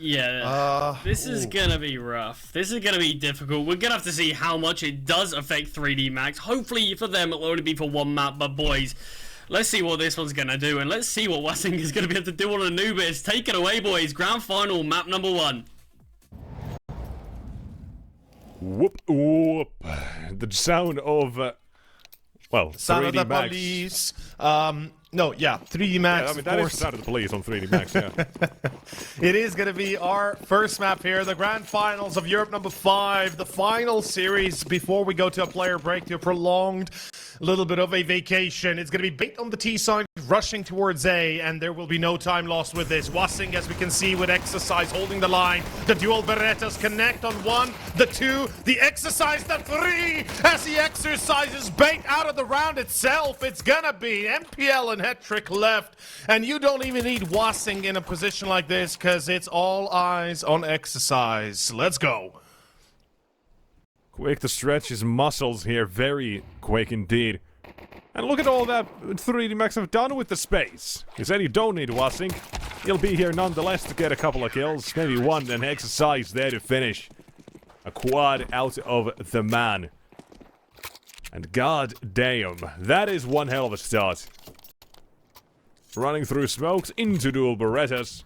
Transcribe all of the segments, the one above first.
Yeah, this is gonna be rough. This is gonna be difficult. We're gonna have to see how much it does affect 3D Max. Hopefully for them it'll only be for one map, but boys, let's see what this one's gonna do, and let's see what Wassing is gonna be able to do on Anubis. Take it away, boys. Grand final, map number 1. Whoop whoop. The sound of well, sound 3D of the Max. police. No, yeah, 3D Max. Yeah, I mean, that is the sound of the police on 3D Max, yeah. It is going to be our first map here, the Grand Finals of Europe number 5, the final series before we go to a player break to a prolonged little bit of a vacation. It's going to be Bait on the T side, rushing towards A, and there will be no time lost with this. Wassing, as we can see, with Exercise holding the line. The dual Berettas connect on 1, the 2, the Exercise, the 3, as he exercises Bait out of the round itself. It's going to be MPL and Hat-Trick left, and you don't even need Wassing in a position like this because it's all eyes on Exercise. Let's go. Quick to stretch his muscles here, very quick indeed. And look at all that 3D Max have done with the space. He said you don't need Wassing. He'll be here nonetheless to get a couple of kills, maybe one, and Exercise there to finish. A quad out of the man. And god damn, that is one hell of a start. Running through smokes into dual Berettas.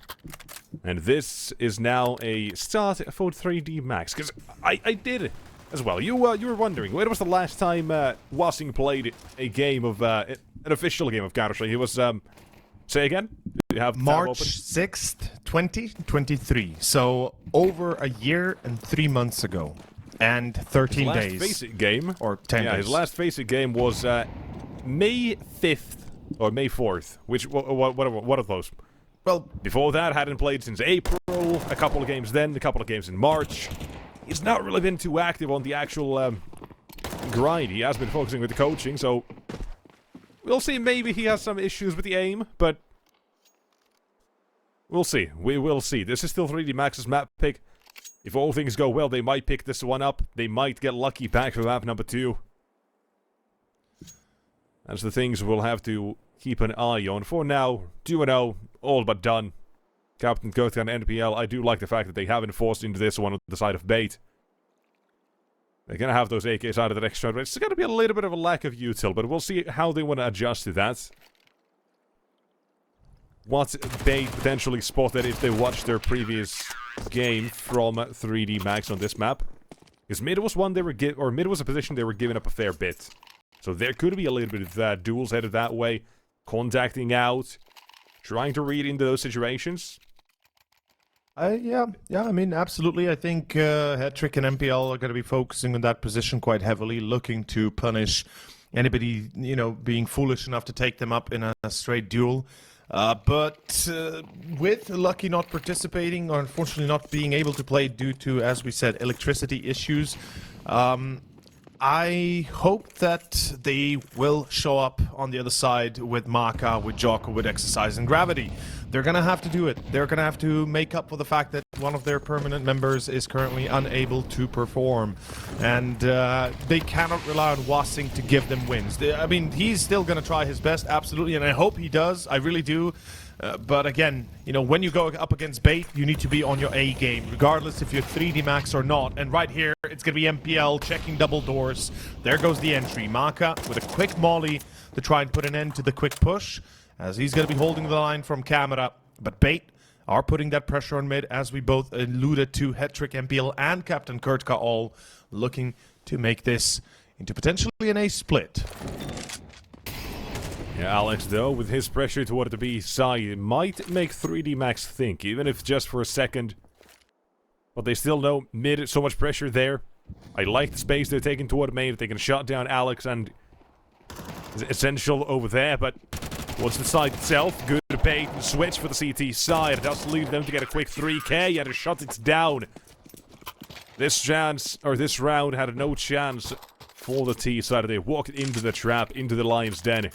And this is now a start for 3D Max. Because I did it as well. You were wondering, when was the last time Wassing played a game of, an official game of Counter-Strike? It was, say again? Do you have March 6th, 2023. So over a year and 3 months ago. And 13 his days. last Face-It game. Or 10 days. His last Face-It game was May 5th. Or May 4th. Which, what are those? Well, before that, hadn't played since April. A couple of games then, a couple of games in March. He's not really been too active on the actual grind. He has been focusing with the coaching, so we'll see. Maybe he has some issues with the aim, but we'll see. We will see. This is still 3D Max's map pick. If all things go well, they might pick this one up. They might get lucky back for map number 2. That's the things we'll have to keep an eye on. For now, 2-0, all but done. Captain Kotian and NPL, I do like the fact that they haven't forced into this one on the side of Bait. They're gonna have those AKs out of the next round, but it's gonna be a little bit of a lack of util, but we'll see how they want to adjust to that. What Bait potentially spotted if they watched their previous game from 3D Max on this map. Because mid was one they were mid was a position they were giving up a fair bit. So there could be a little bit of duels headed that way. Contacting out. Trying to read into those situations. Yeah, I mean, absolutely. I think Hat-Trick and MPL are going to be focusing on that position quite heavily, looking to punish anybody, you know, being foolish enough to take them up in a straight duel. But with Lucky not participating, or unfortunately not being able to play due to, as we said, electricity issues, I hope that they will show up on the other side with Maka, with Jocko, with Exercise and Gravity. They're going to have to do it. They're going to have to make up for the fact that one of their permanent members is currently unable to perform. And they cannot rely on Wassing to give them wins. I mean, he's still going to try his best, absolutely, and I hope he does. I really do. But again, you know, when you go up against Bait, you need to be on your A game, regardless if you're 3D Max or not. And right here, it's going to be MPL checking double doors. There goes the entry. Maka with a quick molly to try and put an end to the quick push, as he's going to be holding the line from camera. But Bait are putting that pressure on mid, as we both alluded to. Hat-Trick, MPL, and Captain Kurtka all looking to make this into potentially an A split. Yeah, Alex, though, with his pressure toward the B side, might make 3D Max think, even if just for a second. But they still know mid, so much pressure there. I like the space they're taking toward main. They can shut down Alex and Essential over there, but what's the side itself? Good Bait and switch for the CT side. It does lead them to get a quick 3k, yet to shut it down. This round had no chance for the T side. They walked into the trap, into the lion's den.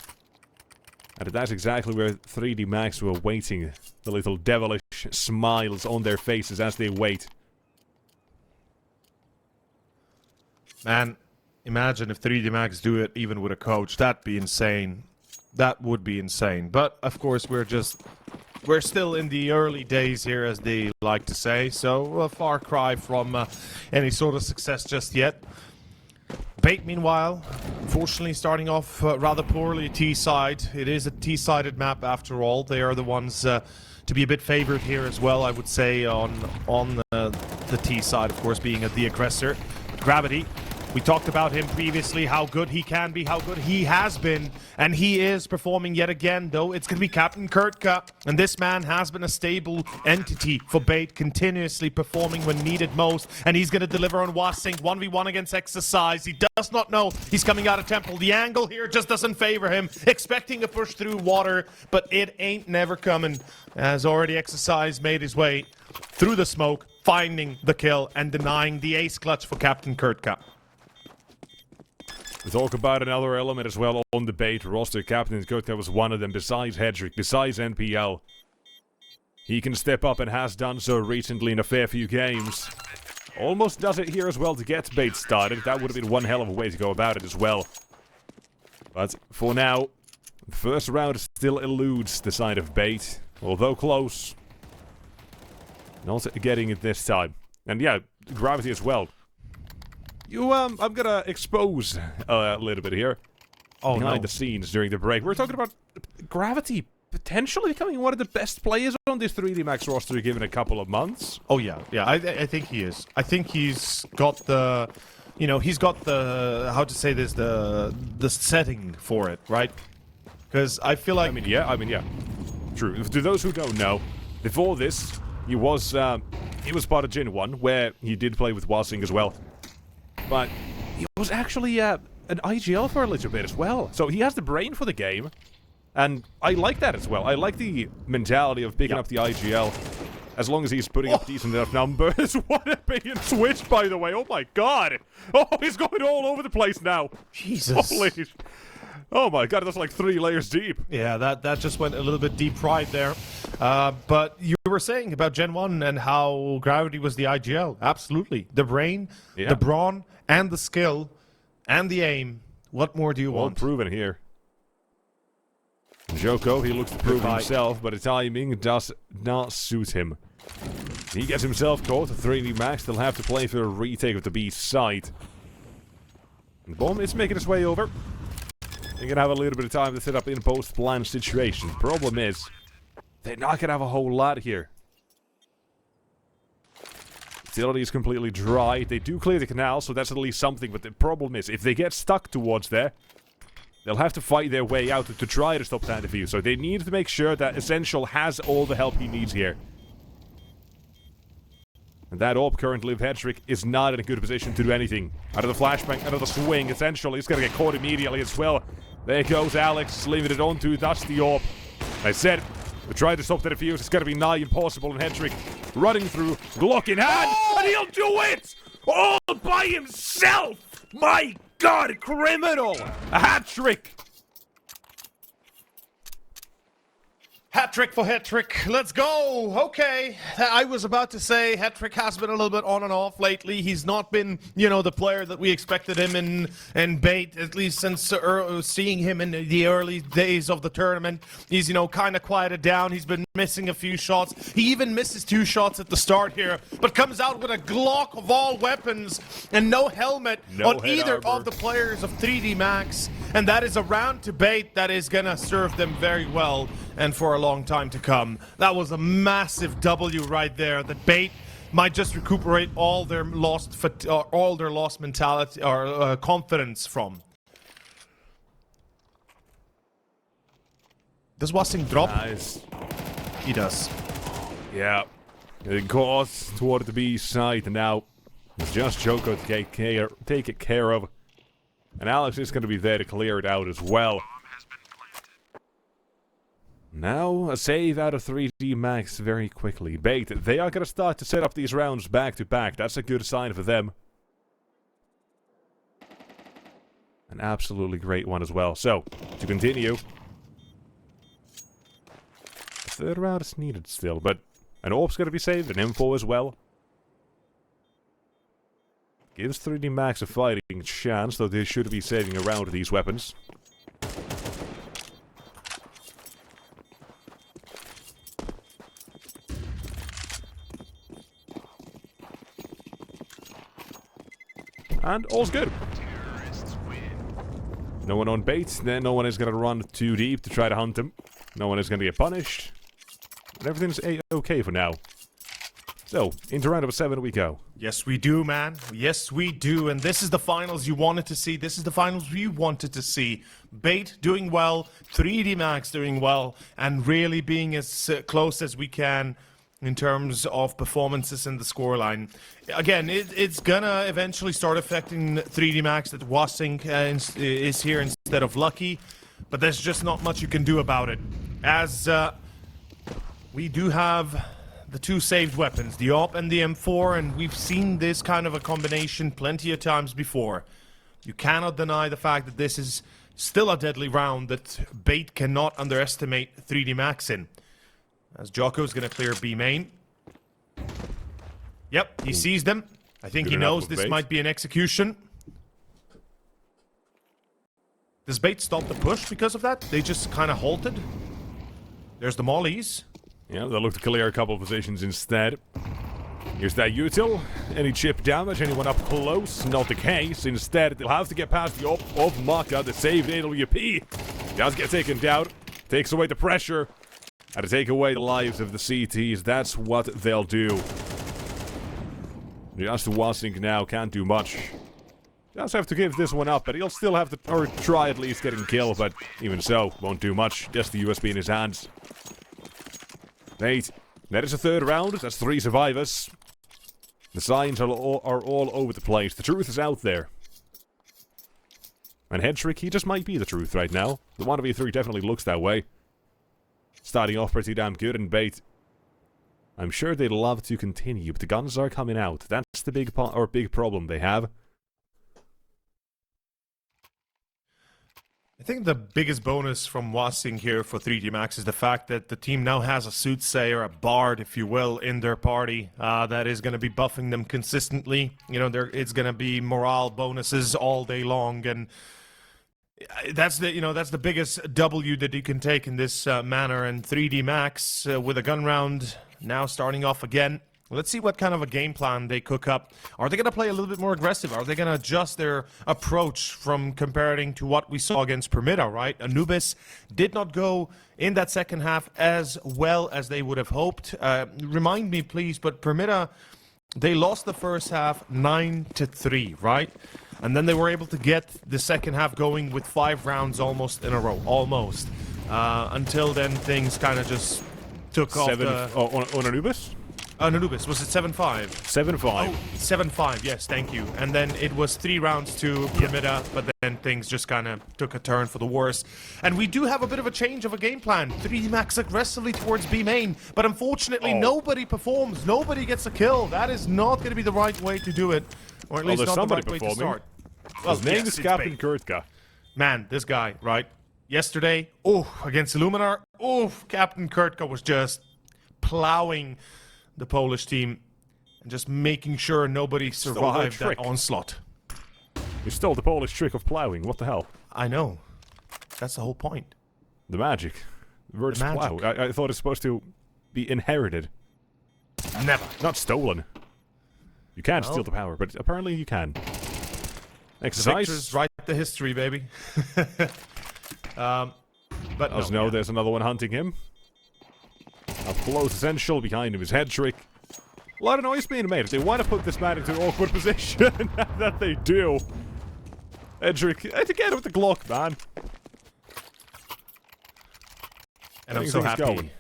And that's exactly where 3D Max were waiting. The little devilish smiles on their faces as they wait. Man, imagine if 3D Max do it even with a coach. That'd be insane. That would be insane. But, of course, we're just we're still in the early days here, as they like to say, so a far cry from any sort of success just yet. Bait, meanwhile, unfortunately starting off rather poorly T-side. It is a T-sided map after all. They are the ones to be a bit favored here as well, I would say, on the T side, of course, being the aggressor. Gravity. We talked about him previously, how good he can be, how good he has been, and he is performing yet again, though. It's going to be Captain Kurtka, and this man has been a stable entity for Bait, continuously performing when needed most, and he's going to deliver on Wasing, 1v1 against Exercise. He does not know he's coming out of Temple. The angle here just doesn't favor him, expecting a push through water, but it ain't never coming, as already Exercise made his way through the smoke, finding the kill and denying the ace clutch for Captain Kurtka. We talk about another element as well on the Bait roster. Captain Kurtka was one of them, besides Hedrick, besides NPL. He can step up and has done so recently in a fair few games. Almost does it here as well to get Bait started. That would have been one hell of a way to go about it as well. But for now, the first round still eludes the side of Bait, although close. Not getting it this time. And yeah, Gravity as well. I'm gonna expose a little bit here. Behind the scenes during the break. We're talking about Gravity potentially becoming one of the best players on this 3D Max roster given a couple of months. Oh yeah, I think he is. I think he's got the, he's got the, how to say this, the setting for it, right? Because I feel like... I mean, yeah. True. To those who don't know, before this, he was part of Gen 1, where he did play with Wasing as well. But he was actually an IGL for a little bit as well. So he has the brain for the game. And I like that as well. I like the mentality of picking up the IGL. As long as he's putting up decent enough numbers. What a big switch, by the way. Oh my god. Oh, he's going all over the place now. Jesus. Holy... Oh my god, that's like 3 layers deep. Yeah, that just went a little bit deep right there. But you were saying about Gen 1 and how Gravity was the IGL. Absolutely. The brain, the brawn, and the skill, and the aim. What more do you want? All proven here. Joko, he looks to prove himself, but the timing does not suit him. He gets himself caught. 3D Max, they'll have to play for a retake of the B side. And Bomb is making his way over. They're gonna have a little bit of time to set up in post-plan situation. Problem is, they're not gonna have a whole lot here. Facility is completely dry. They do clear the canal, so that's at least something. But the problem is, if they get stuck towards there, they'll have to fight their way out to try to stop Tandeview. So they need to make sure that Essential has all the help he needs here. And that AWP currently with Hedrick is not in a good position to do anything. Out of the flashbang, out of the swing, Essential is going to get caught immediately as well. There goes Alex, leaving it on to that's the AWP. I said, we tried to stop the defuse, it's going to be nigh impossible, and Hedrick running through, Glock in hand, and he'll do it! All by himself! My god, criminal! A hat-trick! Hat-trick for Hedrick. Let's go. Okay. I was about to say Hedrick has been a little bit on and off lately. He's not been, the player that we expected him in Bait, at least since seeing him in the early days of the tournament. He's, kind of quieted down. He's been missing a few shots. He even misses 2 shots at the start here, but comes out with a Glock of all weapons and no helmet on either armor of the players of 3D Max. And that is a round to Bait that is going to serve them very well and for a long time to come. That was a massive W right there. The Bait might just recuperate all their lost mentality or confidence from. Does Wasing drop? Nice. He does. Yeah. It goes toward the B side now. It's just Joko to take it care of. And Alex is going to be there to clear it out as well. Now, a save out of 3D Max very quickly. Bait, they are going to start to set up these rounds back to back. That's a good sign for them. An absolutely great one as well. So, to continue. The third round is needed still, but an AWP's going to be saved, an info as well. Gives 3D Max a fighting chance, though they should be saving around these weapons. And all's good. No one on bait, then no one is going to run too deep to try to hunt him. No one is going to get punished. And everything's okay for now. So, into round number 7 we go. Yes, we do, man. Yes, we do. And this is the finals you wanted to see. This is the finals we wanted to see. Bait doing well, 3D Max doing well, and really being as close as we can in terms of performances in the scoreline. Again, it's gonna eventually start affecting 3D Max that Wasink is here instead of Lucky, but there's just not much you can do about it. As we do have the 2 saved weapons, the AWP and the M4, and we've seen this kind of a combination plenty of times before. You cannot deny the fact that this is still a deadly round that Bait cannot underestimate 3D Max in. As Jocko's gonna clear B main. Yep, he sees them. I think he knows this might be an execution. Does Bait stop the push because of that? They just kind of halted. There's the mollies. Yeah, they'll look to clear a couple of positions instead. Here's that util. Any chip damage? Anyone up close? Not the case. Instead, they'll have to get past the AWP of Maka, the saved AWP. Does get taken down. Takes away the pressure. And to take away the lives of the CTs. That's what they'll do. Just Wasink now can't do much. Does have to give this one up, but he'll still have to, or try at least getting kill, but even so, won't do much. Just the USB in his hands. Mate, that is a 3rd round. That's 3 survivors. The signs are all over the place. The truth is out there. And Headtrick, he just might be the truth right now. The 1v3 definitely looks that way. Starting off pretty damn good, and Bait, I'm sure they'd love to continue, but the guns are coming out. That's the big problem they have. I think the biggest bonus from Wasing here for 3D Max is the fact that the team now has a soothsayer, a bard, if you will, in their party that is going to be buffing them consistently. You know, it's going to be morale bonuses all day long, and that's the biggest W that you can take in this manner. And 3D Max with a gun round now starting off again. Let's see what kind of a game plan they cook up. Are they going to play a little bit more aggressive? Are they going to adjust their approach from comparing to what we saw against Permita, right? Anubis did not go in that second half as well as they would have hoped. Remind me, please, but Permita, they lost the first half 9-3, right? And then they were able to get the second half going with 5 rounds almost in a row. Almost. Until then, things kind of just took off. On Anubis? Anubis, was it 7-5? 7-5. Oh, 7-5, yes, thank you. And then it was 3 rounds to Permita, but then things just kind of took a turn for the worse. And we do have a bit of a change of a game plan. 3D Max aggressively towards B main, but unfortunately nobody performs. Nobody gets a kill. That is not going to be the right way to do it. Or at least not the right way to start. Well, his name is Captain Kurtka. Man, this guy, right? Yesterday, against Illuminar, Captain Kurtka was just plowing the Polish team and just making sure nobody survived that onslaught. You stole the Polish trick of plowing. What the hell? I know. That's the whole point. The magic. The word plow. I thought it's supposed to be inherited. Never. Not stolen. You can't steal the power, but apparently you can. Exercise. The victors write the history, baby. But no, there's another one hunting him. Up close, essential. Behind him is Headtrick. A lot of noise being made. If they want to put this man into an awkward position, that they do. Headtrick, to get with the Glock, man. And I'm so happy.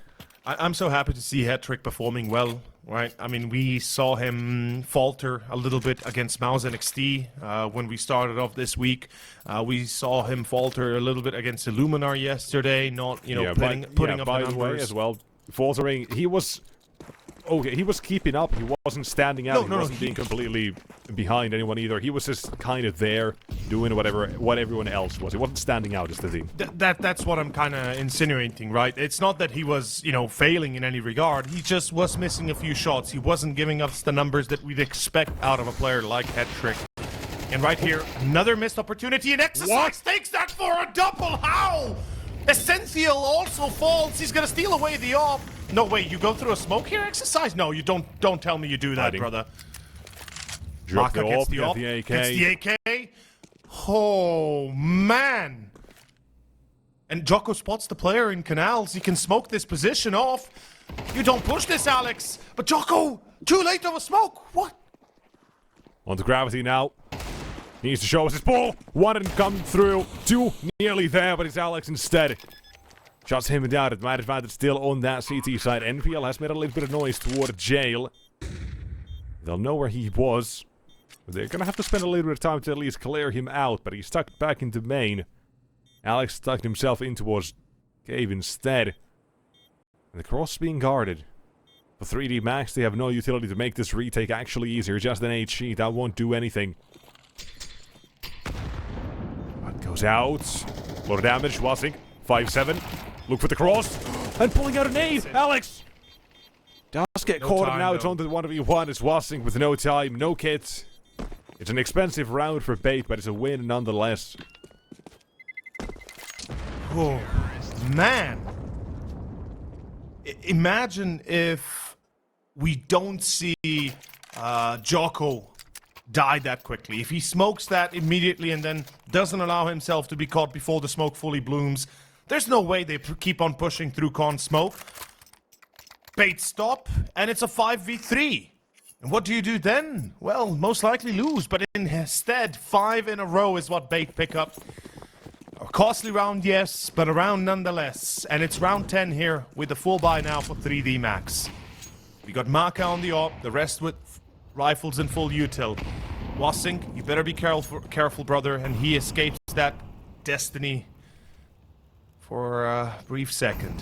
I'm so happy to see Headtrick performing well, right? I mean, we saw him falter a little bit against Mouse NXT when we started off this week. We saw him falter a little bit against Illuminar yesterday, not, putting up by the the way, as well. Faltering, he was keeping up. He wasn't standing out. He wasn't being completely behind anyone either. He was just kind of there, doing what everyone else was. He wasn't standing out as the team. That's what I'm kind of insinuating, right? It's not that he was, failing in any regard. He just was missing a few shots. He wasn't giving us the numbers that we'd expect out of a player like Headtrick. And right here, another missed opportunity, and Exercise takes that for a double. How? Essential also falls. He's gonna steal away the AWP. No, wait, you go through a smoke here, Exercise? No, you don't tell me you do that, brother. Drop the Maka gets AWP, the AWP, the AK. gets the AK. Oh, man. And Jocko spots the player in canals. He can smoke this position off. You don't push this, Alex. But Jocko, too late of a smoke. What? On to Gravity now. He needs to show us his ball. One didn't come through. Two nearly there, but it's Alex instead. Shots him down. Advantage advantage still on that CT side. NPL has made a little bit of noise toward jail. They'll know where he was. They're gonna have to spend a little bit of time to at least clear him out, but he's stuck back into main. Alex stuck himself in towards cave instead. And the cross being guarded. For 3D Max, they have no utility to make this retake actually easier. Just an HE, that won't do anything. That goes out. A lot of damage, Wasink. 5-7. Look for the cross. And pulling out a nade. Alex! Does get caught, and now it's on to the 1v1. It's Wasink with no time, no kit. It's an expensive round for Bait, but it's a win nonetheless. Oh, man. Imagine if we don't see Jocko die that quickly. If he smokes that immediately and then doesn't allow himself to be caught before the smoke fully blooms, there's no way they keep on pushing through con smoke. Bait stop, and it's a 5v3. And what do you do then? Well, most likely lose, but instead, 5 in a row is what Bait pick up. A costly round, yes, but a round nonetheless. And it's round 10 here with the full buy now for 3D Max. We got Maka on the AWP, the rest with rifles in full util. Wasink, you better be careful, brother, and he escapes that destiny for a brief second.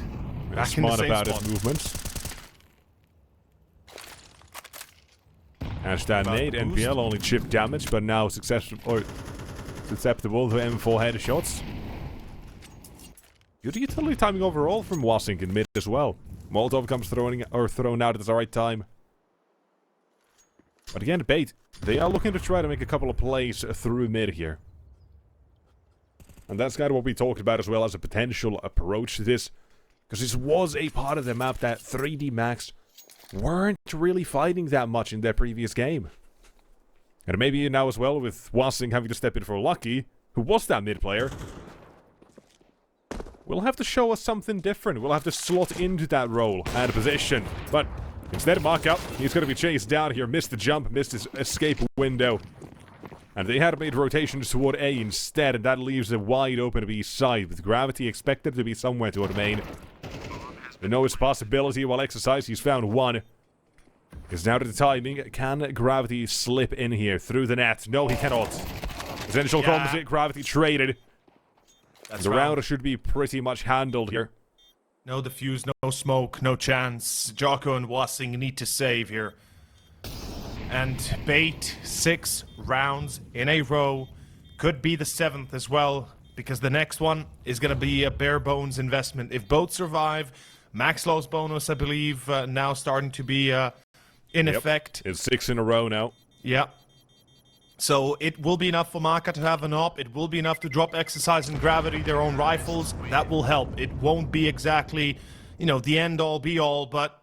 Back in the Smart same about spot. his movements. Hashtag nade, NPL only chip damage, but now successful or susceptible to M4 headshots. Good utility timing overall from Wasink in mid as well. Molotov comes thrown out at the right time. But again, Bait, they are looking to try to make a couple of plays through mid here. And that's kind of what we talked about as well as a potential approach to this. Because this was a part of the map that 3D Max weren't really fighting that much in their previous game. And maybe now as well with Wasink having to step in for Lucky, who was that mid player. We'll have to show us something different. We'll have to slot into that role and position. But instead of Maka, he's going to be chased down here. Missed the jump, missed his escape window. And they had made rotations toward A instead, and that leaves a wide open B side, with Gravity expected to be somewhere toward main. They know it's a possibility while Exercise, he's found one. Is now to the timing. Can Gravity slip in here through the net? No, he cannot. Essential composite, Gravity traded. The round should be pretty much handled here. No defuse, no smoke, no chance. Jocko and Wasink need to save here. And Bait, 6 rounds in a row. Could be the 7th as well, because the next one is going to be a bare bones investment. If both survive, Max loss bonus, I believe, now starting to be in effect. It's 6 in a row now. Yeah. So it will be enough for Maka to have an op. It will be enough to drop Exercise and Gravity, their own rifles. That will help. It won't be exactly, you know, the end-all, be-all, but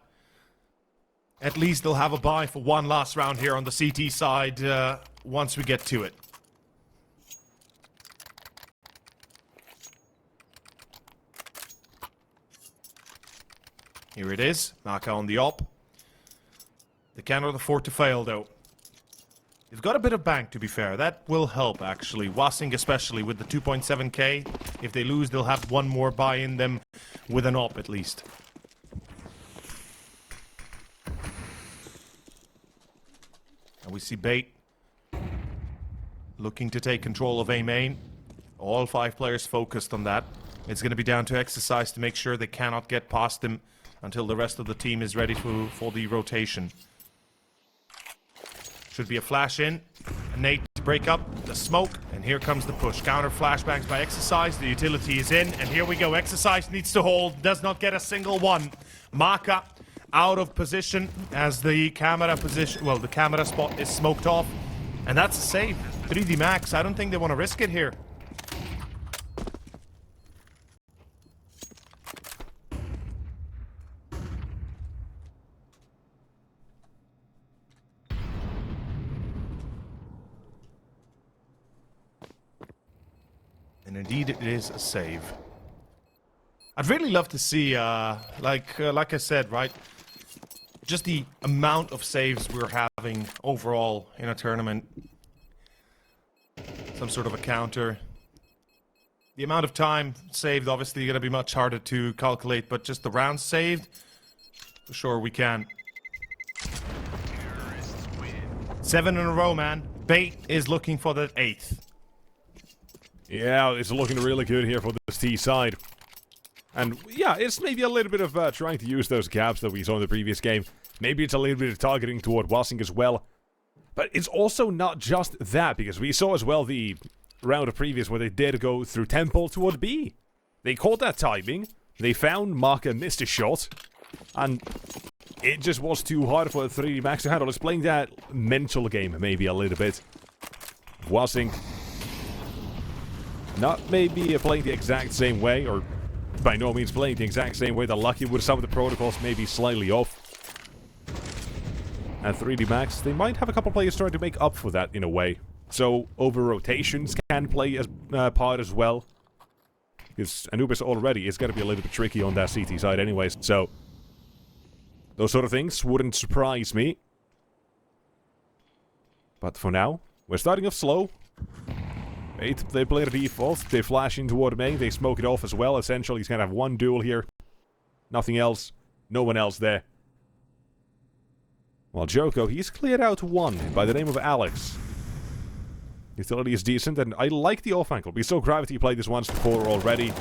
at least they'll have a buy for one last round here on the CT side once we get to it. Here it is. Maka on the op. They cannot afford to fail, though. They've got a bit of bank, to be fair. That will help, actually. Wasink especially with the 2.7k. If they lose, they'll have one more buy in them with an op, at least. And we see Bait looking to take control of A main. All 5 players focused on that. It's going to be down to Exercise to make sure they cannot get past him until the rest of the team is ready for the rotation. Should be a flash in, a nade to break up the smoke, and here comes the push. Counter flashbangs by Exercise, the utility is in, and here we go. Exercise needs to hold, does not get a single one. Maka out of position as the camera position, well, the camera spot is smoked off, and that's a save. 3D Max, I don't think they want to risk it here. And indeed it is a save. I'd really love to see, like I said, right? Just the amount of saves we're having overall in a tournament. Some sort of a counter. The amount of time saved, obviously, going to be much harder to calculate, but just the rounds saved, for sure we can. 7 in a row, man. Bait is looking for the 8th. Yeah, it's looking really good here for this T side. And yeah, it's maybe a little bit of trying to use those gaps that we saw in the previous game. Maybe it's a little bit of targeting toward Wassink as well. But it's also not just that, because we saw as well the round of previous where they did go through Temple toward B. They caught that timing, they found Maka missed a shot, and it just was too hard for the 3D Max to handle. It's playing that mental game maybe a little bit. Wassink not maybe playing the exact same way, or by no means playing the exact same way that Lucky would. Some of the protocols maybe slightly off. And 3D Max, they might have a couple players trying to make up for that in a way. So over rotations can play as part as well. Because Anubis already is going to be a little bit tricky on that CT side anyways. So those sort of things wouldn't surprise me. But for now, we're starting off slow. They play the default, they flash in toward main, they smoke it off as well. Essentially, he's going to have one duel here. Nothing else. No one else there. Well, Joko, he's cleared out one by the name of Alex. Utility is decent, and I like the off ankle. We saw Gravity play this once before already.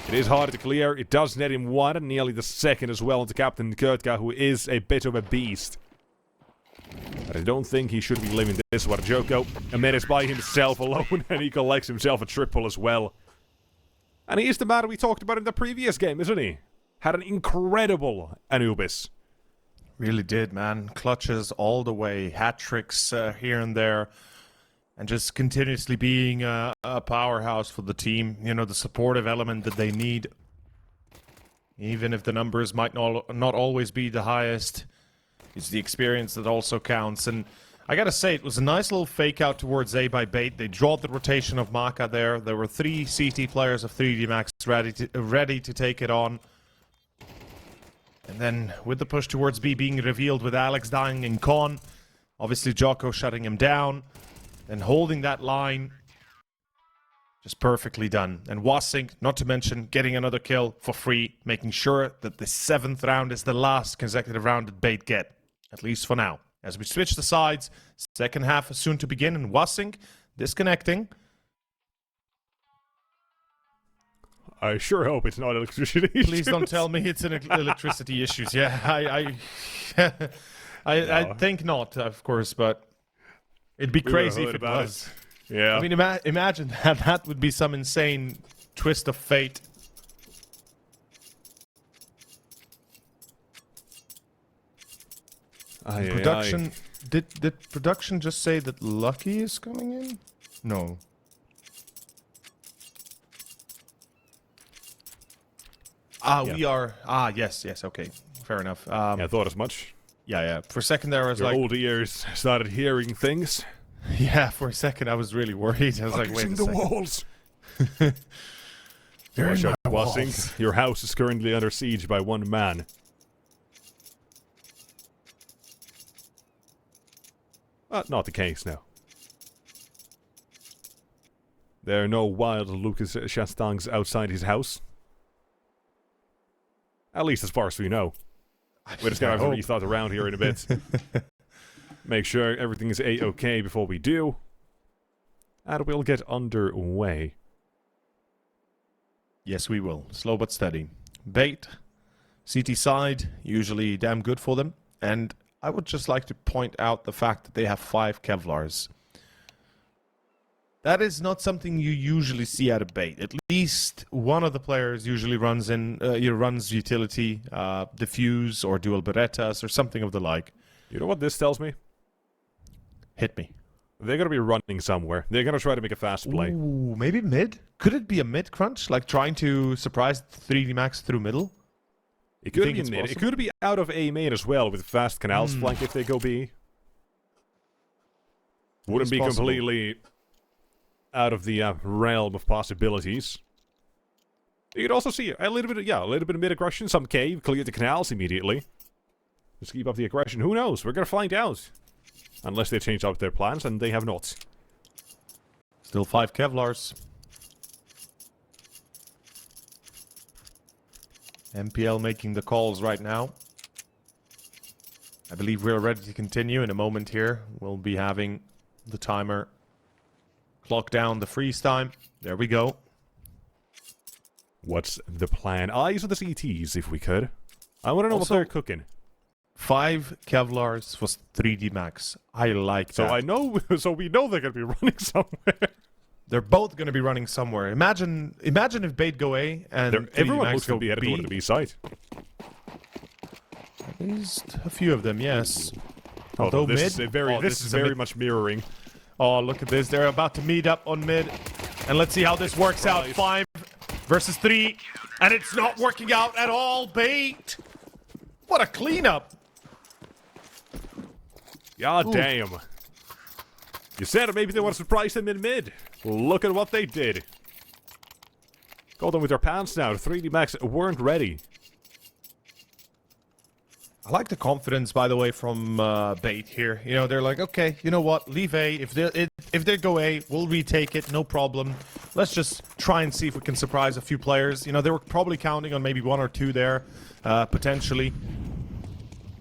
It is hard to clear. It does net him one, and nearly the second as well, onto Captain Kurtka, who is a bit of a beast. But I don't think he should be living this one. Joko, a minute by himself alone, and he collects himself a triple as well. And he is the man we talked about in the previous game, isn't he? Had an incredible Anubis. Really did, man. Clutches all the way, hat tricks here and there, and just continuously being a powerhouse for the team. You know, the supportive element that they need. Even if the numbers might not always be the highest, it's the experience that also counts. And I gotta say, it was a nice little fake out towards A by Bait. They drawed the rotation of Maka there. There were 3 CT players of 3D Max ready to take it on. And then with the push towards B being revealed with Alex dying in con, obviously Joko shutting him down and holding that line. Just perfectly done. And Wassink, not to mention, getting another kill for free, making sure that the 7th round is the last consecutive round that Bait get. At least for now. As we switch the sides, second half is soon to begin, and Wassink disconnecting. I sure hope it's not electricity issues. Please don't tell me it's an electricity issues. Yeah, I think not, of course, but it'd be crazy if it was. Yeah. I mean, imagine that. That would be some insane twist of fate. Production did production just say that Lucky is coming in? No. We are. Yes, okay, fair enough. Yeah, I thought as much. Yeah. For a second there, I was Your like, old ears started hearing things. Yeah, for a second I was really worried. I was like, wait a second. Walls. Watch out, Wassink. Your house is currently under siege by one man. Not the case now. There are no wild Lucas Chastangs outside his house. At least as far as we know. We're just gonna have to rethought around here in a bit. Make sure everything is A-okay before we do. And we'll get underway. Yes, we will. Slow but steady. Bait, CT side, usually damn good for them. And I would just like to point out the fact that they have 5 Kevlars. That is not something you usually see out of Bait. At least one of the players usually runs utility, diffuse, or dual Berettas, or something of the like. You know what this tells me? Hit me. They're gonna be running somewhere. They're gonna try to make a fast play. Ooh, maybe mid? Could it be a mid crunch? Like trying to surprise 3D Max through middle? It could be mid. It could be out of A main as well with fast canals flank if they go B. Wouldn't be completely out of the realm of possibilities. You can also see a little bit of mid-aggression, some cave, clear the canals immediately. Just keep up the aggression. Who knows? We're gonna find out. Unless they change up their plans, and they have not. Still 5 Kevlars. MPL making the calls right now. I believe we're ready to continue in a moment here. We'll be having the timer clock down the freeze time. There we go. What's the plan? Eyes on the CTs, if we could. I want to know what they're cooking. 5 Kevlars was 3D Max. I like that. So we know they're going to be running somewhere. They're both going to be running somewhere. Imagine if Bait go A and everyone looks to be headed toward the B site. At least a few of them, yes. Although this is very much mirroring. Oh, look at this. They're about to meet up on mid. And let's see how this works out. 5 versus 3. And it's not working out at all. Bait. What a cleanup. God damn. You said maybe they want to surprise them in mid. Look at what they did. Got them with their pants down. 3D Max weren't ready. I like the confidence, by the way, from Bait here. You know, they're like, okay, you know what? Leave A. If they go A, we'll retake it. No problem. Let's just try and see if we can surprise a few players. You know, they were probably counting on maybe 1 or 2 there, potentially.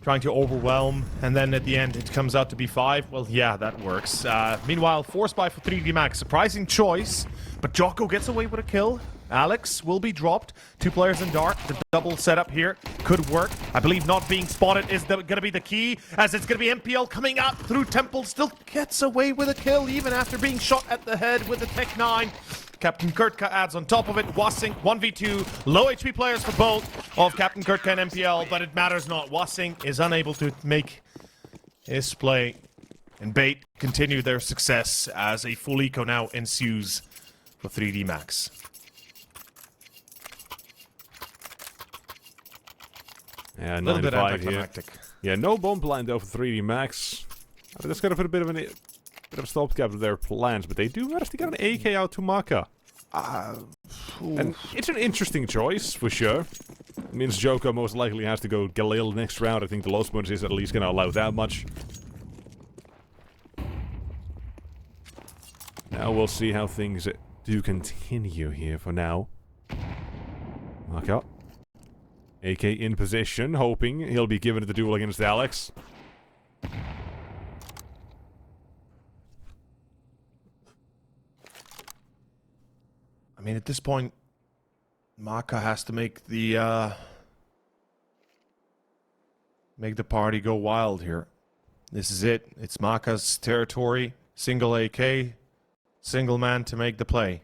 Trying to overwhelm, and then at the end it comes out to be 5. Well, yeah, that works. Meanwhile, Force Buy for 3D Max. Surprising choice, but Jocko gets away with a kill. Alex will be dropped. 2 players in dark. The double setup here could work. I believe not being spotted is going to be the key, as it's going to be MPL coming up through Temple. Still gets away with a kill, even after being shot at the head with the Tech 9. Captain Kurtka adds on top of it. Wassink 1v2. Low HP players for both of Captain Kurtka and MPL, but it matters not. Wassink is unable to make his play. And Bait continue their success as a full eco now ensues for 3D Max. Yeah, a little bit anticlimactic. Yeah, no bomb plan though for 3D Max. That's gonna put a bit of a stopgap to their plans, but they do manage to get an AK out to Maka. And it's an interesting choice, for sure. It means Joko most likely has to go Galil next round. I think the Los Bonus is at least gonna allow that much. Now we'll see how things do continue here for now. Maka. AK in position, hoping he'll be given the duel against Alex. I mean, at this point, Maka has to make the party go wild here. This is it. It's Maka's territory. Single AK, single man to make the play.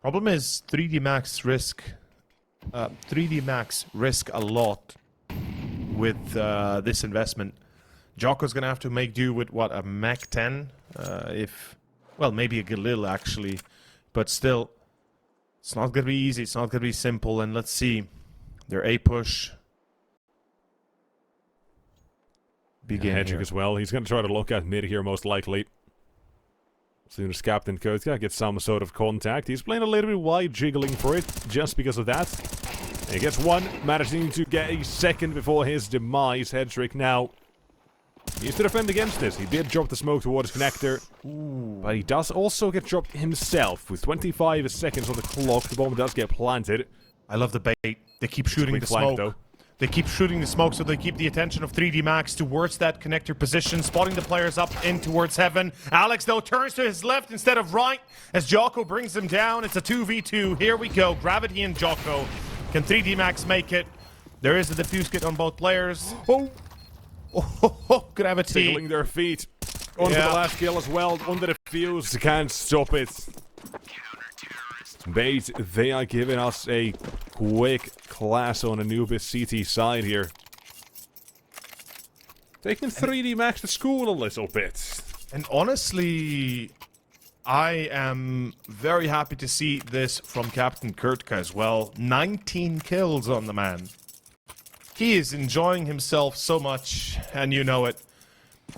Problem is 3D Max risk a lot with this investment. Jocko's gonna have to make do with what, a Mac 10, well, maybe a Galil actually, but still, it's not gonna be easy. It's not gonna be simple. And let's see, their A push begin Hedrick as well. He's gonna try to look at mid here most likely. As soon as Captain Kurtka gets some sort of contact, he's playing a little bit wide, jiggling for it, just because of that. He gets one, managing to get a second before his demise. Hedrick now needs to defend against this. He did drop the smoke towards Connector, but he does also get dropped himself. With 25 seconds on the clock, the bomb does get planted. I love the bait. They keep shooting the smoke. Though. They keep shooting the smoke, so they keep the attention of 3D Max towards that connector position, spotting the players up in towards heaven. Alex, though, turns to his left instead of right as Jocko brings him down. It's a 2v2. Here we go. Gravity and Jocko. Can 3D Max make it? There is a defuse kit on both players. Gravity. Tickling their feet. On for the last kill as well. On the defuse. Can't stop it. Bait, they are giving us a quick class on Anubis CT side here. Taking 3D Max to school a little bit. And honestly, I am very happy to see this from Captain Kurtka as well. 19 kills on the man. He is enjoying himself so much, and you know it.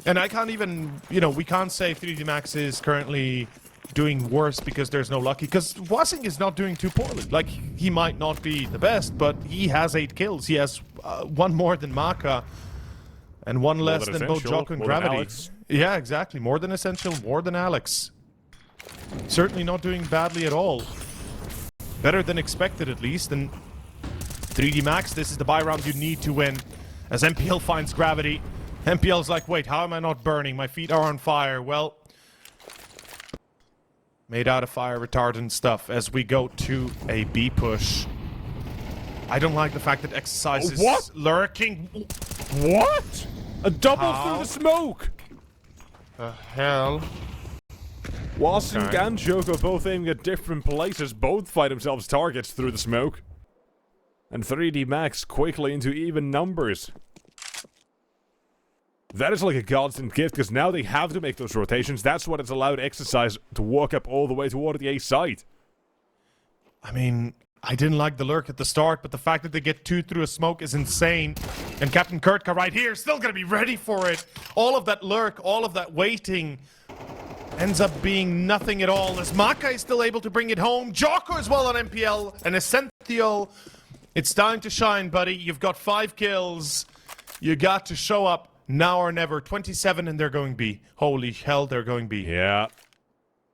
And I can't even, you know, we can't say 3D Max is currently doing worse because there's no lucky, because Wasing is not doing too poorly. Like, he might not be the best, but he has 8 kills. He has 1 more than Maka and 1 less than both Jocko and Gravity. Yeah, exactly. More than Essential, more than Alex. Certainly not doing badly at all. Better than expected, at least. And 3D Max, this is the buy round you need to win. As MPL finds Gravity, MPL's like, wait, how am I not burning? My feet are on fire. Well, made out of fire retardant stuff as we go to a B push. I don't like the fact that Exercise is lurking. What? A double through the smoke! The hell? Wasing and Joko both aiming at different places, both find themselves targets through the smoke. And 3D Max quickly into even numbers. That is like a godsend gift, because now they have to make those rotations. That's what has allowed Exercise to walk up all the way toward the A site. I mean, I didn't like the lurk at the start, but the fact that they get 2 through a smoke is insane. And Captain Kurtka right here, still gonna be ready for it. All of that lurk, all of that waiting, ends up being nothing at all, as Maka is still able to bring it home. Jocko as well on MPL, and Essential. It's time to shine, buddy. You've got 5 kills. You got to show up. Now or never. 27 and they're going B. Holy hell, they're going B. Yeah.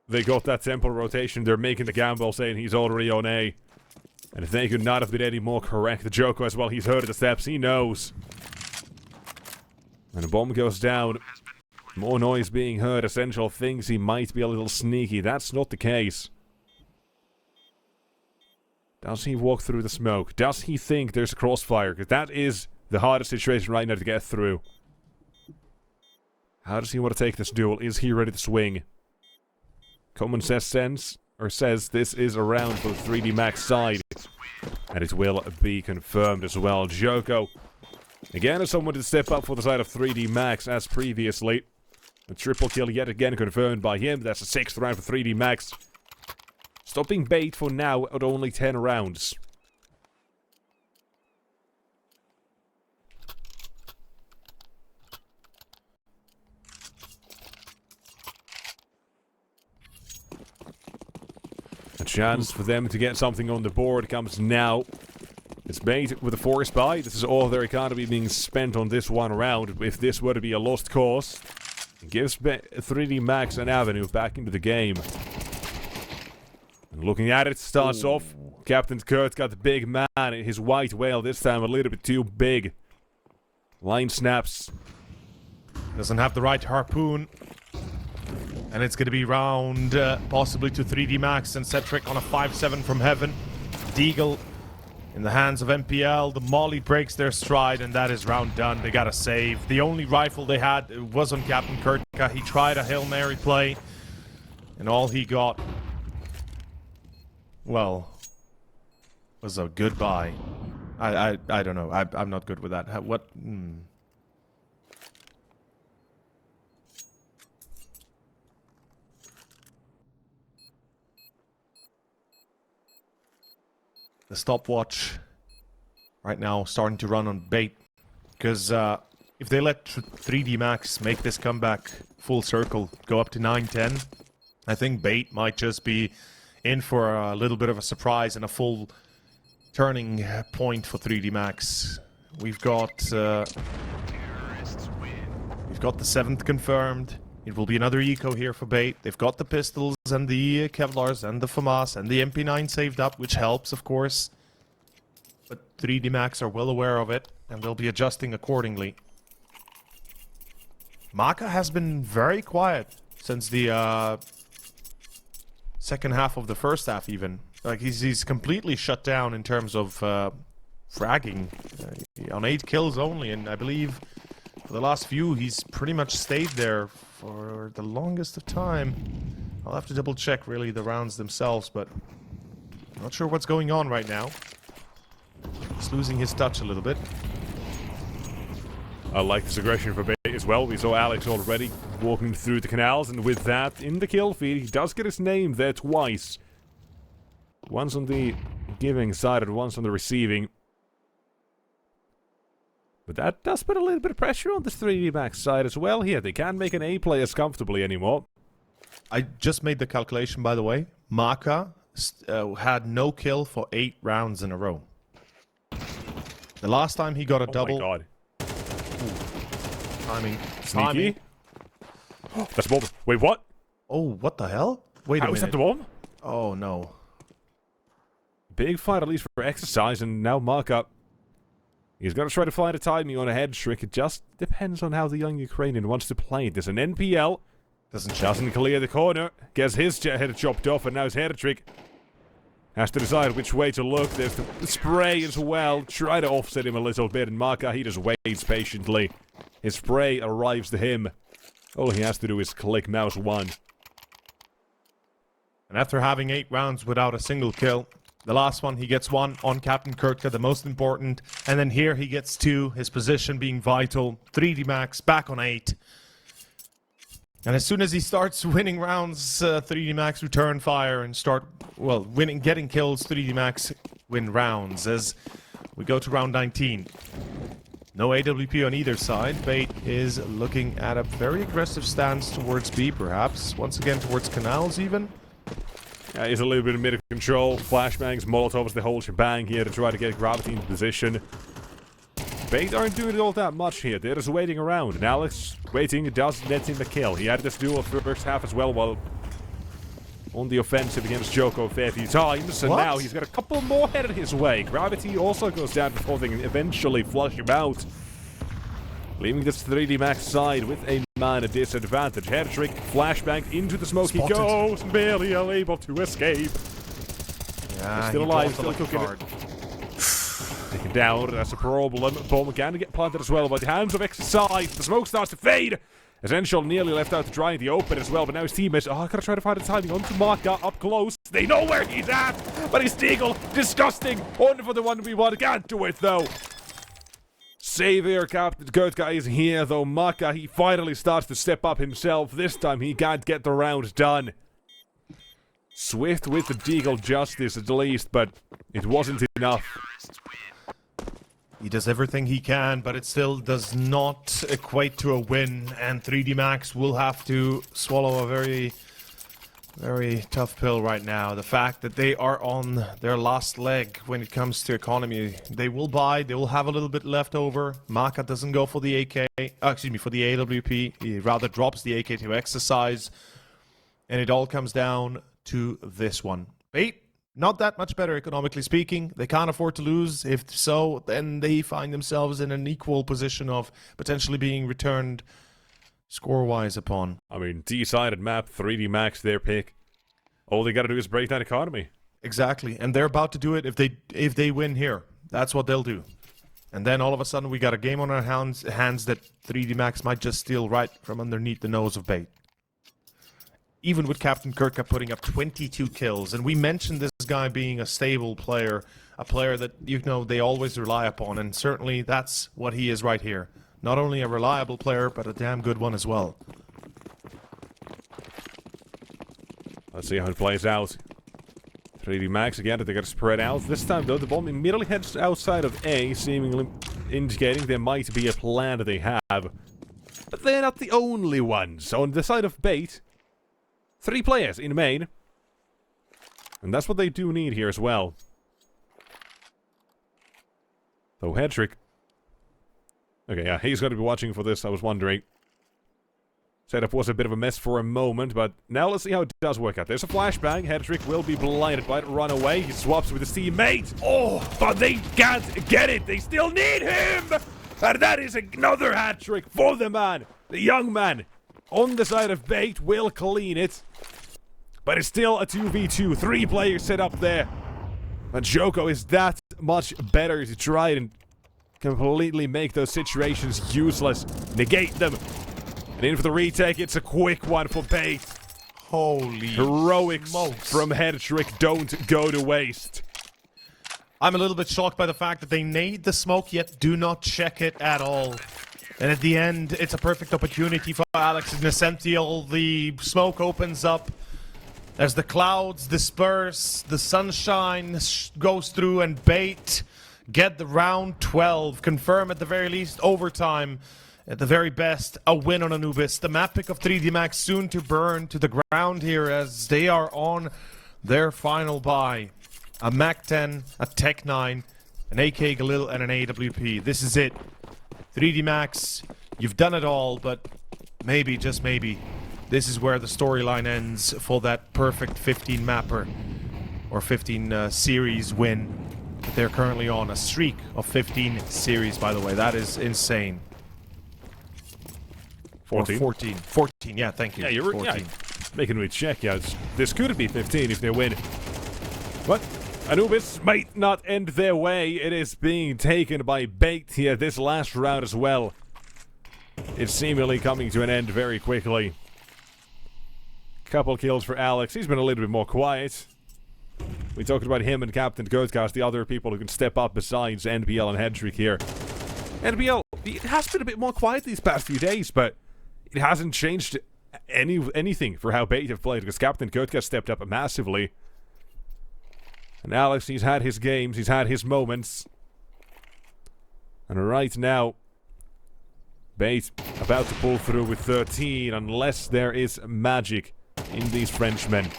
They got that tempo rotation. They're making the gamble, saying he's already on A. And if they could not have been any more correct, the Joko as well, he's heard the steps, he knows. And a bomb goes down. More noise being heard. Essential thinks he might be a little sneaky. That's not the case. Does he walk through the smoke? Does he think there's a crossfire? Because that is the hardest situation right now to get through. How does he want to take this duel? Is he ready to swing? Common says this is a round for the 3D Max side. And it will be confirmed as well. Joko, again, as someone to step up for the side of 3D Max as previously. A triple kill yet again confirmed by him. That's the 6th round for 3D Max. Stopping bait for now at only 10 rounds. A chance for them to get something on the board comes now. It's bait with a force buy. This is all their economy being spent on this one round. If this were to be a lost cause, it gives 3D Max an avenue back into the game. And looking at it, starts off. Captain Kurt got the big man, his white whale, this time a little bit too big. Line snaps. Doesn't have the right harpoon. And it's going to be round possibly to 3D Max and Cetric on a 5-7 from heaven. Deagle in the hands of MPL. The Molly breaks their stride, and that is round done. They got a save. The only rifle they had was on Captain Kurtka. He tried a Hail Mary play, and all he got, well, was a goodbye. I don't know. I'm not good with that. What? The stopwatch right now starting to run on bait, because if they let 3D Max make this comeback full circle, go up to 9-10, I think bait might just be in for a little bit of a surprise and a full turning point for 3D Max. We've got the 7th confirmed. It will be another eco here for bait. They've got the pistols and the Kevlars and the FAMAS and the MP9 saved up, which helps, of course. But 3D Max are well aware of it, and they'll be adjusting accordingly. Maka has been very quiet since the second half of the first half, even. Like, he's completely shut down in terms of fragging. On 8 kills only, and I believe for the last few, he's pretty much stayed there for the longest of time. I'll have to double check, really, the rounds themselves, but I'm not sure what's going on right now. He's losing his touch a little bit. I like this aggression for bait as well. We saw Alex already walking through the canals, and with that, in the kill feed, he does get his name there twice. Once on the giving side and once on the receiving. But that does put a little bit of pressure on this 3D Max side as well here. They can't make an A play as comfortably anymore. I just made the calculation, by the way. Maka had no kill for 8 rounds in a row. The last time he got a double... Oh my god. Timing. Sneaky. That's a bomb. Wait, what? Oh, what the hell? Wait a minute. Is that the bomb? Oh, no. Big fight, at least for exercise, and now Maka. He's going to try to find a timing on a head trick. It just depends on how the young Ukrainian wants to play it. There's an NPL. Doesn't clear the corner. Gets his head chopped off, and now his head trick has to decide which way to look. There's the spray as well. Try to offset him a little bit, and Maka, he just waits patiently. His spray arrives to him. All he has to do is click mouse 1. And after having 8 rounds without a single kill, the last one, he gets 1 on Captain Kurtka, the most important. And then here he gets 2, his position being vital. 3D Max back on 8. And as soon as he starts winning rounds, 3D Max return fire and start, well, getting kills, 3D Max win rounds. As we go to round 19. No AWP on either side. Bait is looking at a very aggressive stance towards B, perhaps. Once again, towards canals, even. Yeah, he's a little bit of mid control. Flashbangs, Molotovs, the whole shebang here to try to get Gravity into position. Bait aren't doing all that much here. They're just waiting around. And Alex, waiting, does net him a kill. He had this duel first half as well, while on the offensive against Joko a fair few times. And now he's got a couple more headed his way. Gravity also goes down before they can eventually flush him out. Leaving this 3D Max side with a man at disadvantage. Head trick, flashbang into the smoke. He goes, barely able to escape. Yeah, still alive, still cooking it. Taken down, that's a problem. Bomb can get planted as well by the hands of Exercise. The smoke starts to fade. Essential nearly left out to dry in the open as well, but now his teammates are going to try to find a timing onto Maka up close. They know where he's at, but he's Deagle, disgusting. Only for the 1v1, can't do it though. Savior Captain Kurtka is here though. Maka, he finally starts to step up himself. This time he can't get the round done. Swift with the Deagle justice at least, but it wasn't enough. He does everything he can, but it still does not equate to a win, and 3D Max will have to swallow a very, very tough pill right now. The fact that they are on their last leg when it comes to economy. They will buy, they will have a little bit left over. Maka doesn't go for the AK, for the AWP. He rather drops the AK to Exercise, and it all comes down to this one. Bait. Not that much better economically speaking. They can't afford to lose. If so, then they find themselves in an equal position of potentially being returned score-wise upon. I mean, decided map, 3D Max, their pick. All they gotta do is break that economy. Exactly, and they're about to do it if they win here. That's what they'll do. And then all of a sudden we got a game on our hands that 3D Max might just steal right from underneath the nose of Bait. Even with Captain Kurtka putting up 22 kills, and we mentioned this guy being a stable player, a player that, you know, they always rely upon, and certainly that's what he is right here. Not only a reliable player, but a damn good one as well. Let's see how it plays out. 3D Max again, they're going to spread out. This time, though, the bomb immediately heads outside of A, seemingly indicating there might be a plan that they have. But they're not the only ones. On the side of Bait, 3 players in main. And that's what they do need here as well. So, head trick. Okay, yeah, he's going to be watching for this, I was wondering. Setup was a bit of a mess for a moment, but now let's see how it does work out. There's a flashbang. Head trick will be blinded by it. Run away. He swaps with his teammate. Oh, but they can't get it. They still need him. And that is another hat trick for the man. The young man on the side of Bait will clean it. But it's still a 2v2. 3 players set up there. But Joko is that much better to try and completely make those situations useless. Negate them. And in for the retake. It's a quick one for Bait. Holy heroics smokes. From head trick don't go to waste. I'm a little bit shocked by the fact that they nade the smoke yet do not check it at all. And at the end, it's a perfect opportunity for Alex Nesential. The smoke opens up. As the clouds disperse, the sunshine goes through, and Bait get the round 12, confirm at the very least overtime, at the very best a win on Anubis. The map pick of 3D Max soon to burn to the ground here as they are on their final buy. A Mac 10, a Tech 9, an AK Galil, and an AWP. This is it. 3D Max, you've done it all, but maybe, just maybe, this is where the storyline ends for that perfect 15 mapper or 15 series win that they're currently on. A streak of 15 series, by the way. That is insane. 14. 14. 14, yeah, thank you. Yeah, you're 14. making me check. Yeah, this could be 15 if they win. But Anubis might not end their way. It is being taken by Bait here this last round as well. It's seemingly coming to an end very quickly. Couple kills for Alex. He's been a little bit more quiet. We talked about him and Captain Goatcast, the other people who can step up besides NBL and Hedrick here. NBL, it has been a bit more quiet these past few days, but it hasn't changed anything for how Bait have played, because Captain Goatcast stepped up massively. And Alex, he's had his games, he's had his moments. And right now, Bait about to pull through with 13, unless there is magic in these Frenchmen.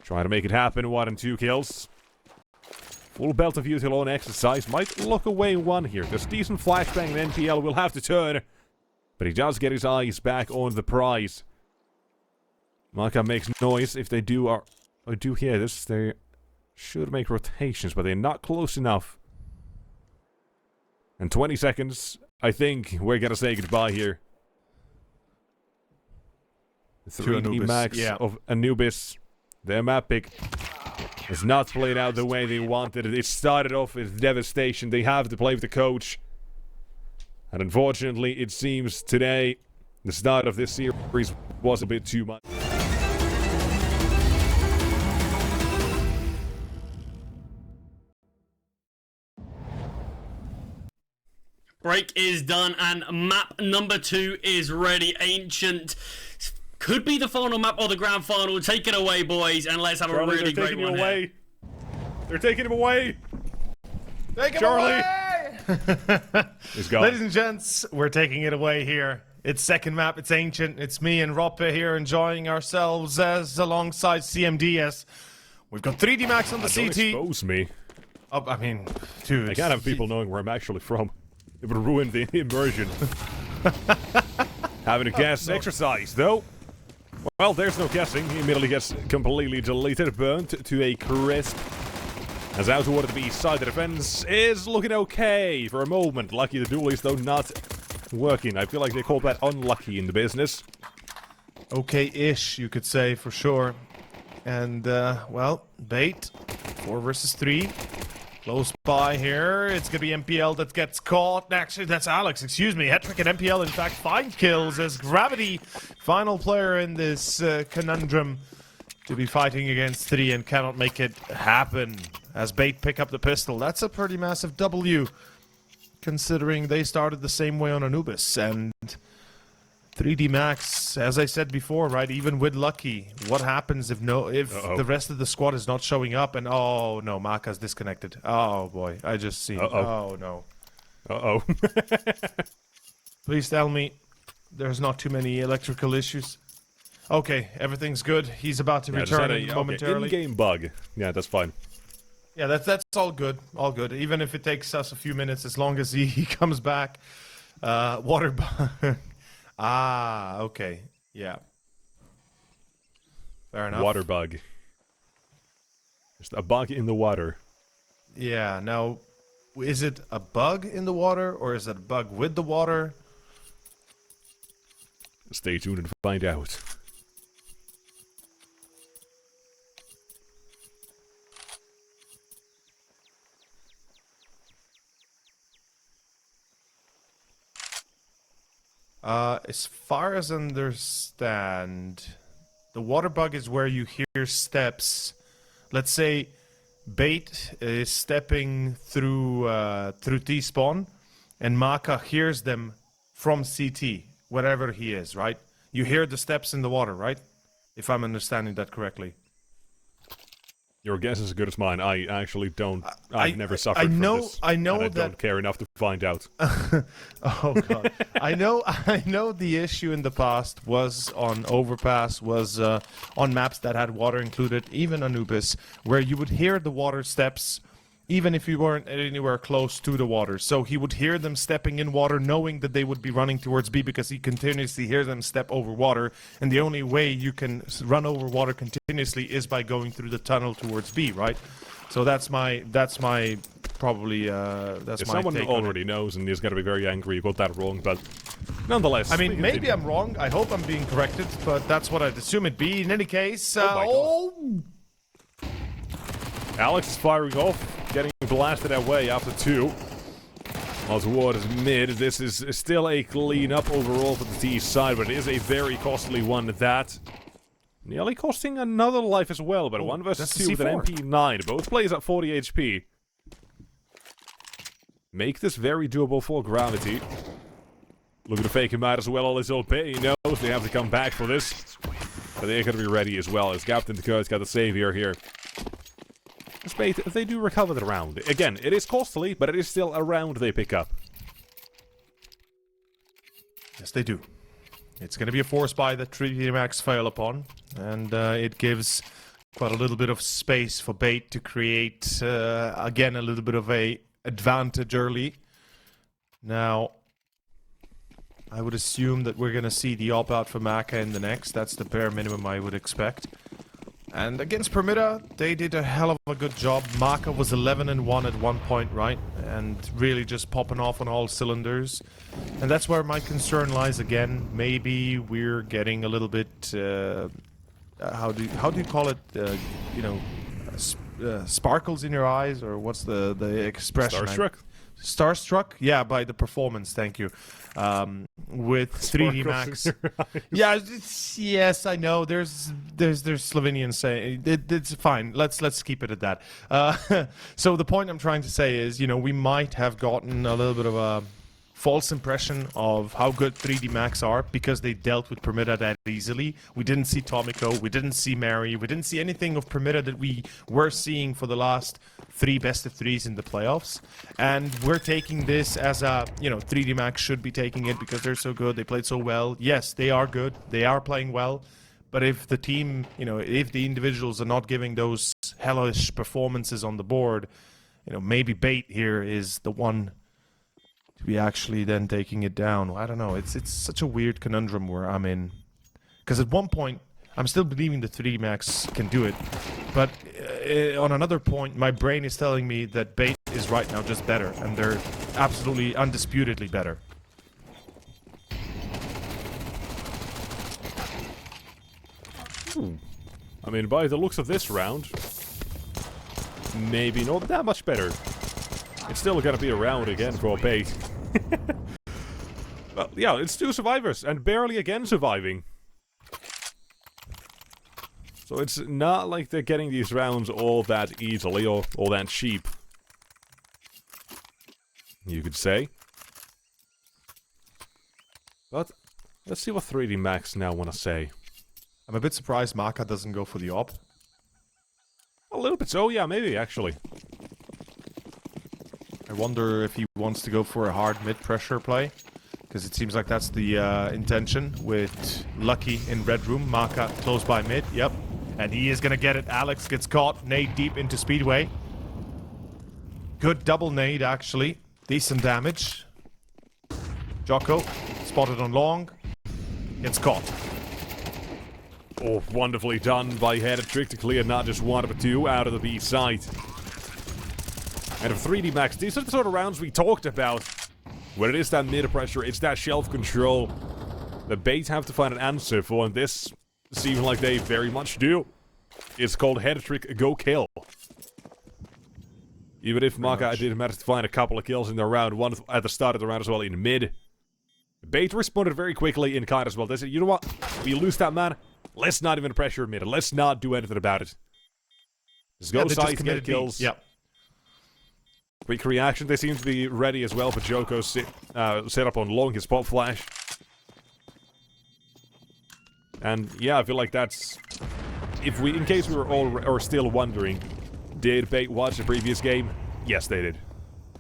Trying to make it happen, 1 and 2 kills. Full belt of util on exercise, might lock away one here. There's decent flashbang and NPL will have to turn. But he does get his eyes back on the prize. Maka makes noise. If they do hear this, they should make rotations, but they're not close enough. And 20 seconds, I think we're gonna say goodbye here. The 3D Max of Anubis, their map pick, has not played out the way they wanted it. It started off with devastation. They have to play with the coach. And unfortunately, it seems today, the start of this series was a bit too much. Break is done and map number 2 is ready. Ancient could be the final map or the grand final. Take it away, boys, and let's have Charlie, a really great one here. They're taking him away. Take him Charlie. away! He's gone. Ladies and gents, we're taking it away here. It's second map, it's Ancient. It's me and Roppe here enjoying ourselves as alongside CMDS. We've got 3D Max on the Don't CT. expose me. Oh, I mean, dude. I can't have people knowing where I'm actually from. It would ruin the immersion. Having a guess exercise, though. Well, there's no guessing. He immediately gets completely deleted, burnt to a crisp. As out toward the B side, the defense is looking okay for a moment. Lucky the duelies, though, not working. I feel like they call that unlucky in the business. Okay-ish, you could say, for sure. And, well, Bait, 4 versus 3. Close by here. It's going to be MPL that gets caught. Actually, that's Alex, excuse me. Hat-trick and MPL, in fact, 5 kills as Gravity, final player in this conundrum, to be fighting against 3 and cannot make it happen. As Bait pick up the pistol. That's a pretty massive W, considering they started the same way on Anubis. And 3D Max, as I said before, right, even with Lucky, what happens if the rest of the squad is not showing up and oh no, Maka's disconnected. Oh boy, I just see. Oh no. Uh-oh. Please tell me there's not too many electrical issues. Okay, everything's good. He's about to return momentarily. Okay, in-game bug. Yeah, that's fine. Yeah, that's all good. All good. Even if it takes us a few minutes, as long as he comes back. Water bug. Ah, okay. Yeah. Fair enough. Water bug. Just a bug in the water. Yeah, now, is it a bug in the water, or is it a bug with the water? Stay tuned and find out. As far as I understand, the water bug is where you hear steps. Let's say Bait is stepping through T-spawn, and Maka hears them from CT, wherever he is, right? You hear the steps in the water, right? If I'm understanding that correctly. Your guess is as good as mine. I actually don't. I've never suffered from this. I know and I that. don't care enough to find out. Oh god. I know the issue in the past was on Overpass, was on maps that had water included, even Anubis, where you would hear the water steps even if you weren't anywhere close to the water. So he would hear them stepping in water, knowing that they would be running towards B, because he continuously hears them step over water, and the only way you can run over water continuously is by going through the tunnel towards B, right? So that's my probably that's my someone take on already knows, and he's going to be very angry you got that wrong, but nonetheless. I mean, maybe I'm wrong. I hope I'm being corrected, but that's what I'd assume it'd be. In any case, Alex is firing off, getting blasted away after 2. Towards mid, this is still a clean-up overall for the T side, but it is a very costly one at that. Nearly costing another life as well, but 1 versus 2 with an MP9. Both players at 40 HP. Make this very doable for Gravity. Looking to fake him out as well a little bit. He knows they have to come back for this. But they're going to be ready as well, as Captain Kurt's got the savior here. Spade, they do recover the round. Again, it is costly, but it is still a round they pick up. Yes, they do. It's going to be a force buy that 3D Max fail upon, and it gives quite a little bit of space for Bait to create, again, a little bit of a advantage early. Now, I would assume that we're going to see the op-out for Maka in the next. That's the bare minimum I would expect. And against Permita, they did a hell of a good job. Maka was 11-1 at one point, right? And really just popping off on all cylinders. And that's where my concern lies again. Maybe we're getting a little bit, how do you call it? You know, sparkles in your eyes, or what's the expression? Starstruck? Starstruck? Yeah, by the performance, thank you. With 3D Max. Yeah, yes, I know. There's Slovenians saying it's fine. Let's keep it at that. So the point I'm trying to say is, you know, we might have gotten a little bit of a false impression of how good 3D Max are because they dealt with Permita that easily. We didn't see Tomiko, we didn't see Mary, we didn't see anything of Permita that we were seeing for the last 3 best of 3s in the playoffs. And we're taking this as a, you know, 3D Max should be taking it because they're so good, they played so well. Yes, they are good, they are playing well. But if the team, you know, if the individuals are not giving those hellish performances on the board, you know, maybe Bait here is the one to be actually then taking it down. I don't know. It's such a weird conundrum where I'm in. Because at one point, I'm still believing that 3D Max can do it. But on another point, my brain is telling me that Bait is right now just better. And they're absolutely, undisputedly better. I mean, by the looks of this round, maybe not that much better. It's still gonna be a round again for Bait. But yeah, it's 2 survivors, and barely again surviving. So it's not like they're getting these rounds all that easily, or all that cheap. You could say. But, let's see what 3D Max now wanna say. I'm a bit surprised Maka doesn't go for the op. A little bit so, yeah, maybe, actually. I wonder if he wants to go for a hard mid-pressure play. Because it seems like that's the intention with Lucky in red room. Maka close by mid, yep. And he is going to get it. Alex gets caught. Nade deep into Speedway. Good double nade, actually. Decent damage. Jocko spotted on long. Gets caught. Oh, wonderfully done by Head-Trick to clear not just 1 but 2 out of the B side. And of 3D Max, these are the sort of rounds we talked about. Where it is that mid-pressure, it's that shelf control. The Bait have to find an answer for, and this seems like they very much do. It's called Head-Trick Go Kill. Even if Maka did manage to find a couple of kills in the round, 1 at the start of the round as well in mid. Bait responded very quickly in kind as well. They said, you know what? We lose that man. Let's not even pressure mid. Let's not do anything about it. Just go side, get kills. Yep. Quick reaction. They seem to be ready as well for Joko's set up on long, his pop flash. And yeah, I feel like that's in case we were all or still wondering, did Bait watch the previous game? Yes, they did.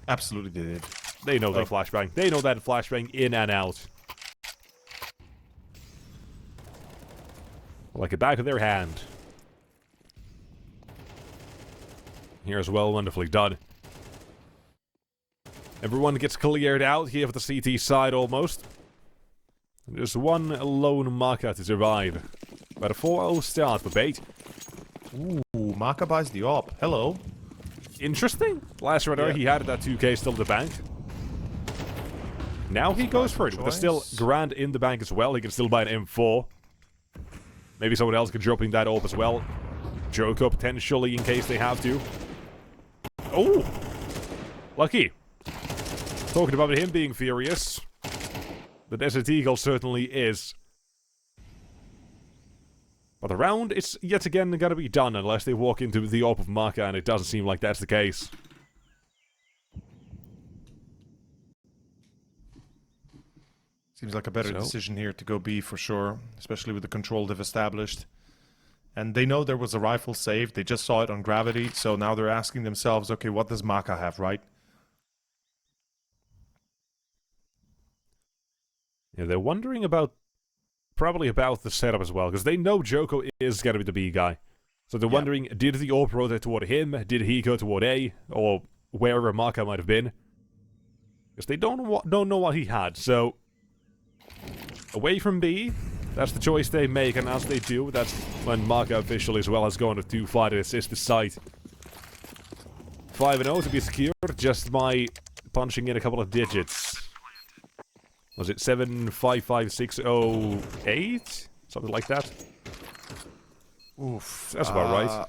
Absolutely they did. They know that flashbang. They know that flashbang in and out. Like the back of their hand. Here as well, wonderfully done. Everyone gets cleared out here for the CT side almost. There's one lone Maka to survive. About a 4-0 start for Bait. Ooh, Maka buys the op. Hello. Interesting. Last radar he had that 2k still in the bank. Now he goes for it. But there's still grand in the bank as well. He can still buy an M4. Maybe someone else can drop in that op as well. Joko potentially in case they have to. Oh! Lucky. Talking about him being furious. The Desert Eagle certainly is. But the round, it's yet again gotta be done unless they walk into the AWP of Maka, and it doesn't seem like that's the case. Seems like a better decision here to go B for sure, especially with the control they've established. And they know there was a rifle saved, they just saw it on Gravity, so now they're asking themselves, okay, what does Maka have, right? Yeah, they're wondering about, probably about the setup as well, because they know Joko is gonna be the B guy. So they're wondering, did the AWP rotate toward him, did he go toward A, or wherever Maka might have been? Because they don't know what he had, so... Away from B, that's the choice they make, and as they do, that's when Maka officially as well has gone to 2-5 to assist the site. 5-0 to be secured just by punching in a couple of digits. Was it 755608? Something like that? Oof. That's about right.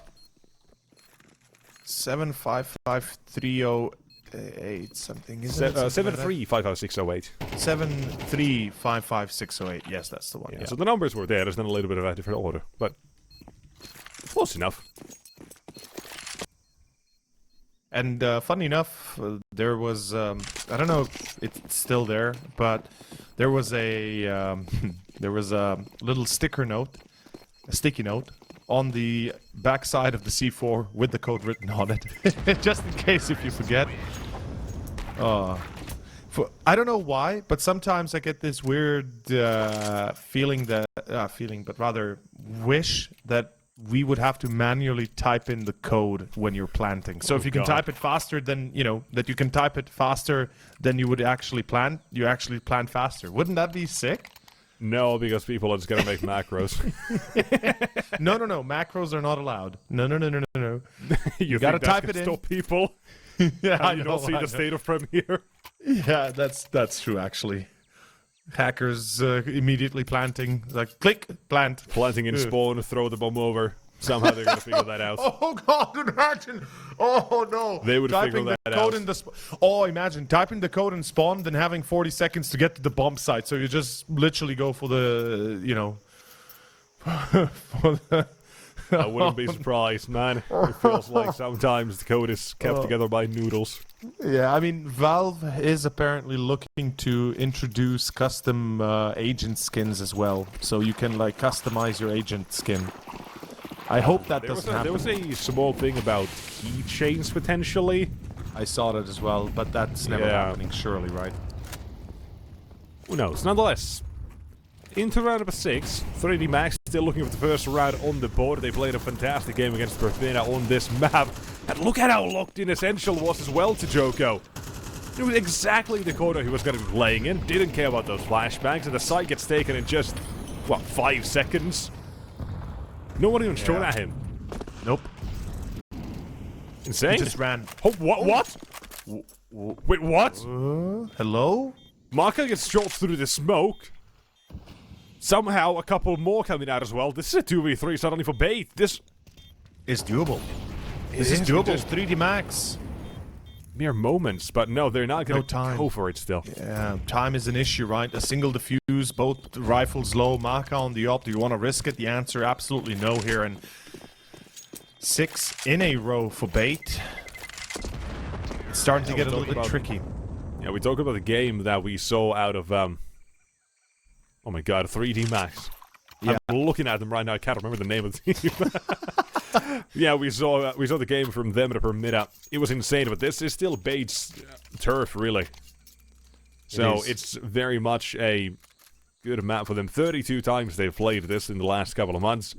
755308 something, isn't it? 73555608. 73555608. Yes, that's the one. Yeah, so the numbers were there, there's then a little bit of a different order, but close enough. And funny enough, there was, I don't know if it's still there, but there was a little sticky note on the backside of the C4 with the code written on it, just in case if you forget. I don't know why, but sometimes I get this weird wish that we would have to manually type in the code when you're planting. So if you can type it faster than, you would actually plant, you actually plant faster. Wouldn't that be sick? No, because people are just gonna make macros. No. Macros are not allowed. No. You gotta type it in. Stop people. Yeah, you don't see the state of Premiere. Yeah, that's true actually. Hackers immediately planting, like click, plant. Planting in spawn, throw the bomb over. Somehow they're gonna figure that out. Oh god, imagine! Oh no! They would typing figure the that code out. In the imagine typing the code in spawn, then having 40 seconds to get to the bomb site. So you just literally go for the, I wouldn't be surprised, man. It feels like sometimes the code is kept together by noodles. Yeah, I mean, Valve is apparently looking to introduce custom agent skins as well, so you can like customize your agent skin. I hope that doesn't happen. There was a small thing about keychains potentially. I saw that as well, but that's never happening, surely, right? Who knows? Nonetheless, into round number 6, 3D Max still looking for the first round on the board. They played a fantastic game against Perfina on this map. And look at how locked in Essential was as well to Joko. It was exactly the corner he was going to be playing in. Didn't care about those flashbangs, and the site gets taken in just, 5 seconds? No one even shot at him. Nope. Insane. He just ran. Oh, what? Wait, what? Hello? Maka gets shot through the smoke. Somehow a couple more coming out as well. This is a 2v3 suddenly for Bait. This is doable. This is doable. Just 3D Max. Mere moments, but no, they're not going to go for it still. Yeah, time is an issue, right? A single defuse, both rifles low, Maka on the op. Do you want to risk it? The answer, absolutely no here. And 6 in a row for Bait. It's starting to get a little bit tricky. Yeah, we talk about the game that we saw out of, oh my god, 3D Max. Yeah. I'm looking at them right now. I can't remember the name of the team. Yeah, we saw the game from them at Permita. It was insane, but this is still Bates' turf, really. So it's very much a good map for them. 32 times they've played this in the last couple of months.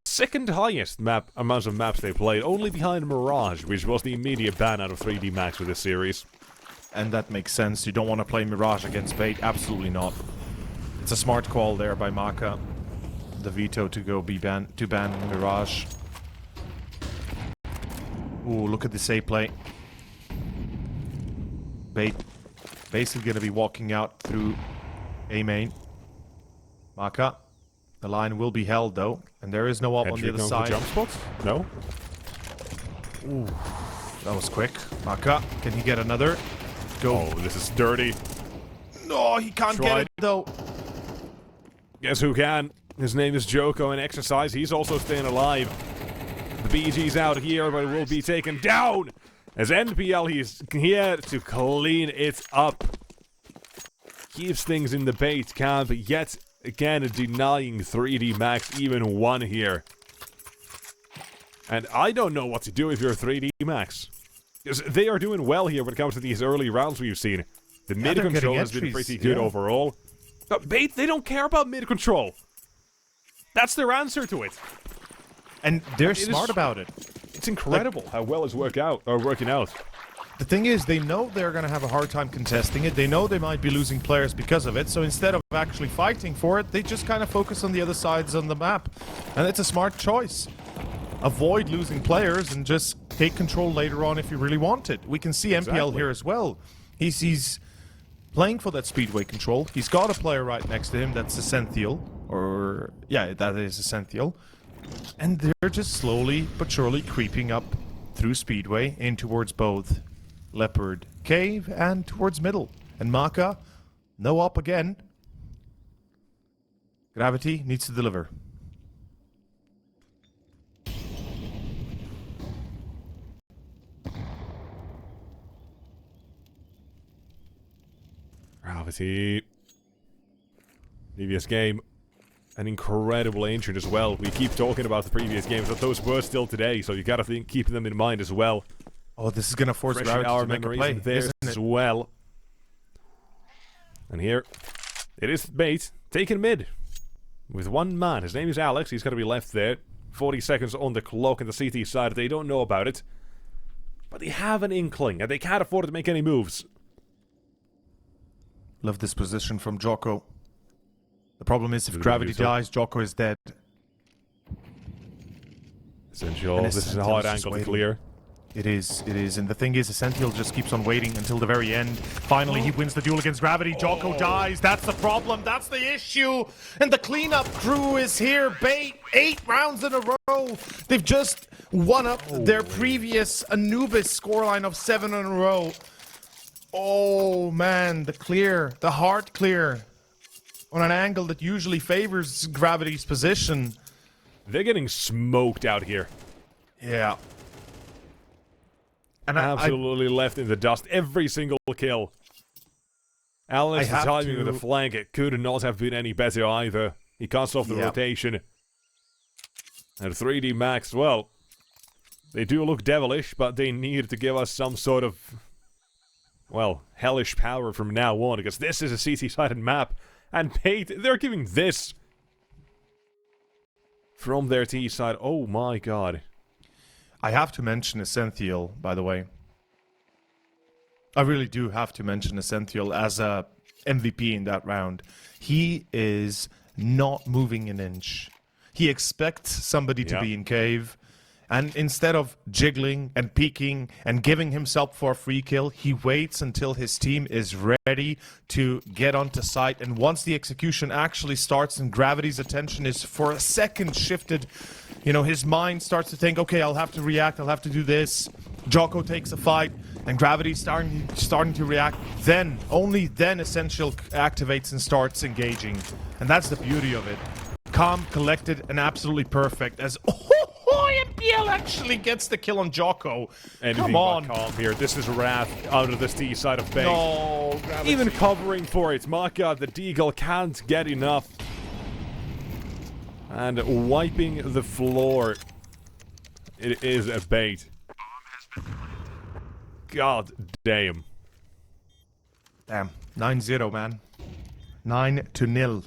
Second highest amount of maps they played, only behind Mirage, which was the immediate ban out of 3D Max for this series. And that makes sense. You don't want to play Mirage against Bait. Absolutely not. It's a smart call there by Maka. The veto to go ban Mirage. Ooh, look at this A play. Bait basically going to be walking out through A main. Maka. The line will be held though, and there is no up on the other side. Jump spots? No. Ooh, that was quick. Maka, can he get another? Go. Oh, this is dirty. No, he can't get it though. Guess who can? His name is Joko in Exercise. He's also staying alive. The BG's out here, but it will be taken down. As NPL, he's here to clean it up. Keeps things in the Bait camp, yet again denying 3D Max even one here. And I don't know what to do if you're 3D Max. Because they are doing well here when it comes to these early rounds we've seen. The mid control has been pretty good overall. But Bait, they don't care about mid control. That's their answer to it. And they're smart about it. It's incredible how well it's working out. The thing is, they know they're going to have a hard time contesting it. They know they might be losing players because of it. So instead of actually fighting for it, they just kind of focus on the other sides on the map. And it's a smart choice. Avoid losing players and just take control later on if you really want it. We can see MPL here as well. He's playing for that speedway control. He's got a player right next to him that's Essential. Or, yeah, that is Essential. And they're just slowly but surely creeping up through speedway in towards both Leopard Cave and towards middle. And Maka, no up again. Gravity needs to deliver. Gravity. Previous game. An incredible ancient as well. We keep talking about the previous games, but those were still today, so you gotta keep them in mind as well. Oh, this is gonna force Gravity to make a play, isn't it? As well. And here, it is Bait, taken mid. With one man. His name is Alex, he's gonna be left there. 40 seconds on the clock on the CT side, they don't know about it. But they have an inkling, and they can't afford to make any moves. Love this position from Joko. The problem is, if Gravity dies, Joko is dead. Essential. This is a hard angle to clear. It is. And the thing is, Essential just keeps on waiting until the very end. Finally, he wins the duel against Gravity. Joko dies. That's the problem. That's the issue. And the cleanup crew is here. Bait, 8 rounds in a row. They've just won up their previous Anubis scoreline of 7 in a row. Oh, man. The hard clear. On an angle that usually favors Gravity's position. They're getting smoked out here. Yeah. And absolutely left in the dust. Every single kill. Alex, the timing with the flank, it could not have been any better either. He cuts off the rotation. And 3D Max, well, they do look devilish, but they need to give us some sort of, well, hellish power from now on, because this is a CT-sided map. And Bait, they're giving this from their T side. Oh my god. I have to mention Essential, by the way. I really do have to mention Essential as a MVP in that round. He is not moving an inch. He expects somebody to be in cave. And instead of jiggling and peeking and giving himself for a free kill, he waits until his team is ready to get onto site. And once the execution actually starts and Gravity's attention is for a second shifted, you know, his mind starts to think, okay, I'll have to react, I'll have to do this. Joko takes a fight, and Gravity's starting to react. Then, only then, Essential activates and starts engaging. And that's the beauty of it. Calm, collected, and absolutely perfect as... MPL actually gets the kill on Joko. Come on. Calm here. This is Wrath out of the T side of Bait. No, Gravity. Even covering for it. My god, the Deagle can't get enough. And wiping the floor. It is a bait. God damn. Damn. 9-0, man. 9-0.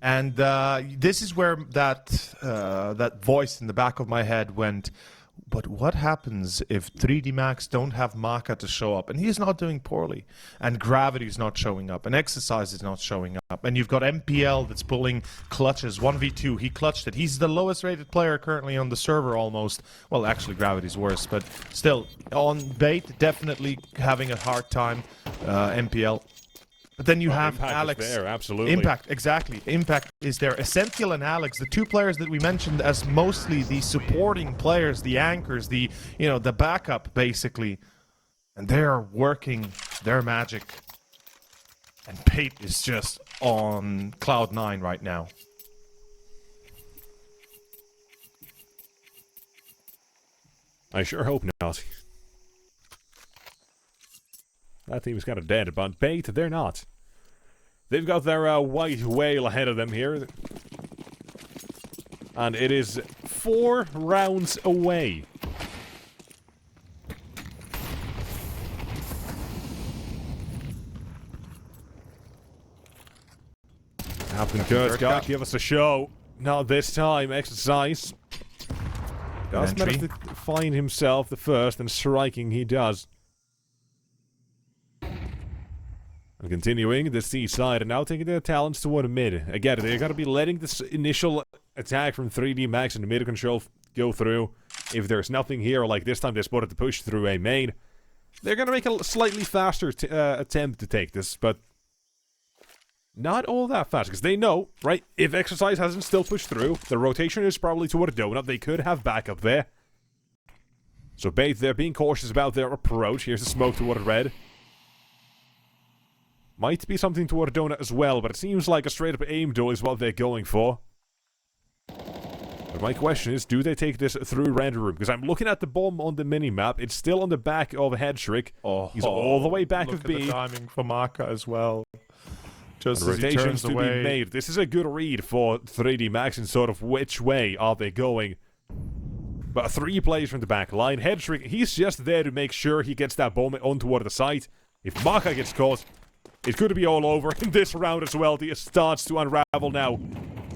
And this is where that voice in the back of my head went, but what happens if 3D Max don't have Maka to show up? And he's not doing poorly. And Gravity's not showing up. And Exercise is not showing up. And you've got MPL that's pulling clutches. 1v2. He clutched it. He's the lowest rated player currently on the server almost. Well, actually, Gravity's worse. But still, on bait, definitely having a hard time. MPL. But then you have Impact Alex. is there, absolutely. Impact, exactly. Impact is there. Essential and Alex, the two players that we mentioned as mostly the supporting players, the anchors, the backup, basically. And they're working their magic. And Pate is just on cloud 9 right now. I sure hope not. That team's kind of dead, but Bait, they're not. They've got their white whale ahead of them here. And it is 4 rounds away. Captain Kurtka, give us a show. Not this time, Exercise. Does manage to find himself the first, and striking he does. And continuing the C side, and now taking their talents toward mid. Again, they're going to be letting this initial attack from 3D Max and mid control go through. If there's nothing here, like this time they spotted the push through a main, they're going to make a slightly faster attempt to take this, but not all that fast, because they know, right, if Exercise hasn't still pushed through, the rotation is probably toward a donut. They could have backup there. So Bait, they're being cautious about their approach. Here's the smoke toward red. Might be something toward a donut as well, but it seems like a straight-up aim duel is what they're going for. But my question is, do they take this through render room? Because I'm looking at the bomb on the mini-map. It's still on the back of Headtrick. He's all the way back of B. Look at the timing for Maka as well. Just and as he rotations turns to away. be made. This is a good read for 3D Max in sort of which way are they going. But 3 plays from the back line. Headtrick, he's just there to make sure he gets that bomb on toward the site. If Maka gets caught, it could be all over in this round as well. It starts to unravel now.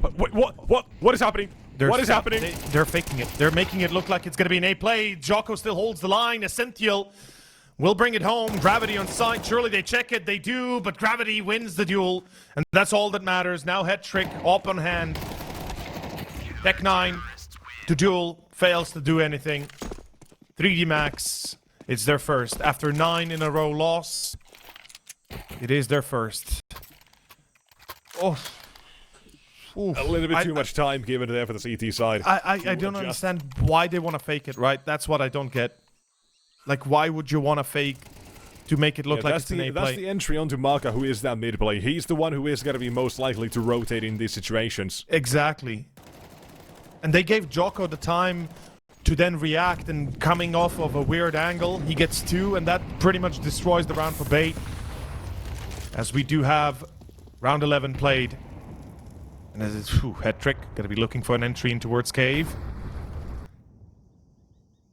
But wait, what is happening? What is happening? They're faking it. They're making it look like it's going to be an A play. Jocko still holds the line. Essential will bring it home. Gravity on side. Surely they check it. They do, but Gravity wins the duel. And that's all that matters. Now Headtrick up on hand. Deck 9 to duel. Fails to do anything. 3D Max. It's their first. After 9 in a row loss, it is their first. Oh. Oof. A little bit too much time given there for the CT side. I don't understand why they want to fake it, right? That's what I don't get. Like, why would you want to fake to make it look like it's an A play? That's the entry onto Maka, who is that mid play. He's the one who is going to be most likely to rotate in these situations. Exactly. And they gave Jocko the time to then react, and coming off of a weird angle, he gets 2, and that pretty much destroys the round for Bait. As we do have round 11 played. And as it's Headtrick, gonna be looking for an entry in towards cave.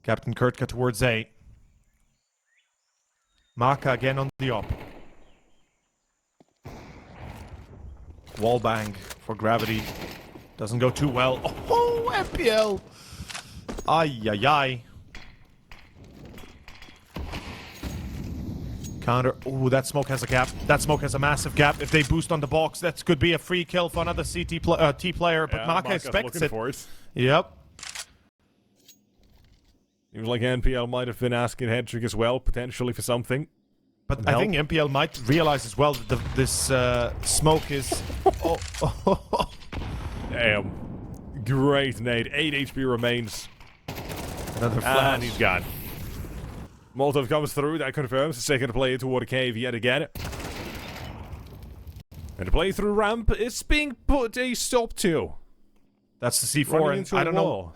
Captain Kurtka towards A. Maka again on the op. Wallbang for Gravity. Doesn't go too well. Oh, FPL! Ay, ay, ay. Counter. Ooh, that smoke has a gap. That smoke has a massive gap. If they boost on the box, that could be a free kill for another T player, but Maka expects it. Yep. Seems like NPL might have been asking Headtrick as well, potentially for something. But I think NPL might realize as well that this smoke is... Damn. Great nade. 8 HP remains. Another flash. And he's gone. Molotov comes through, that confirms the second play toward a cave yet again. And the play through ramp is being put a stop to. That's the C4, and I don't know.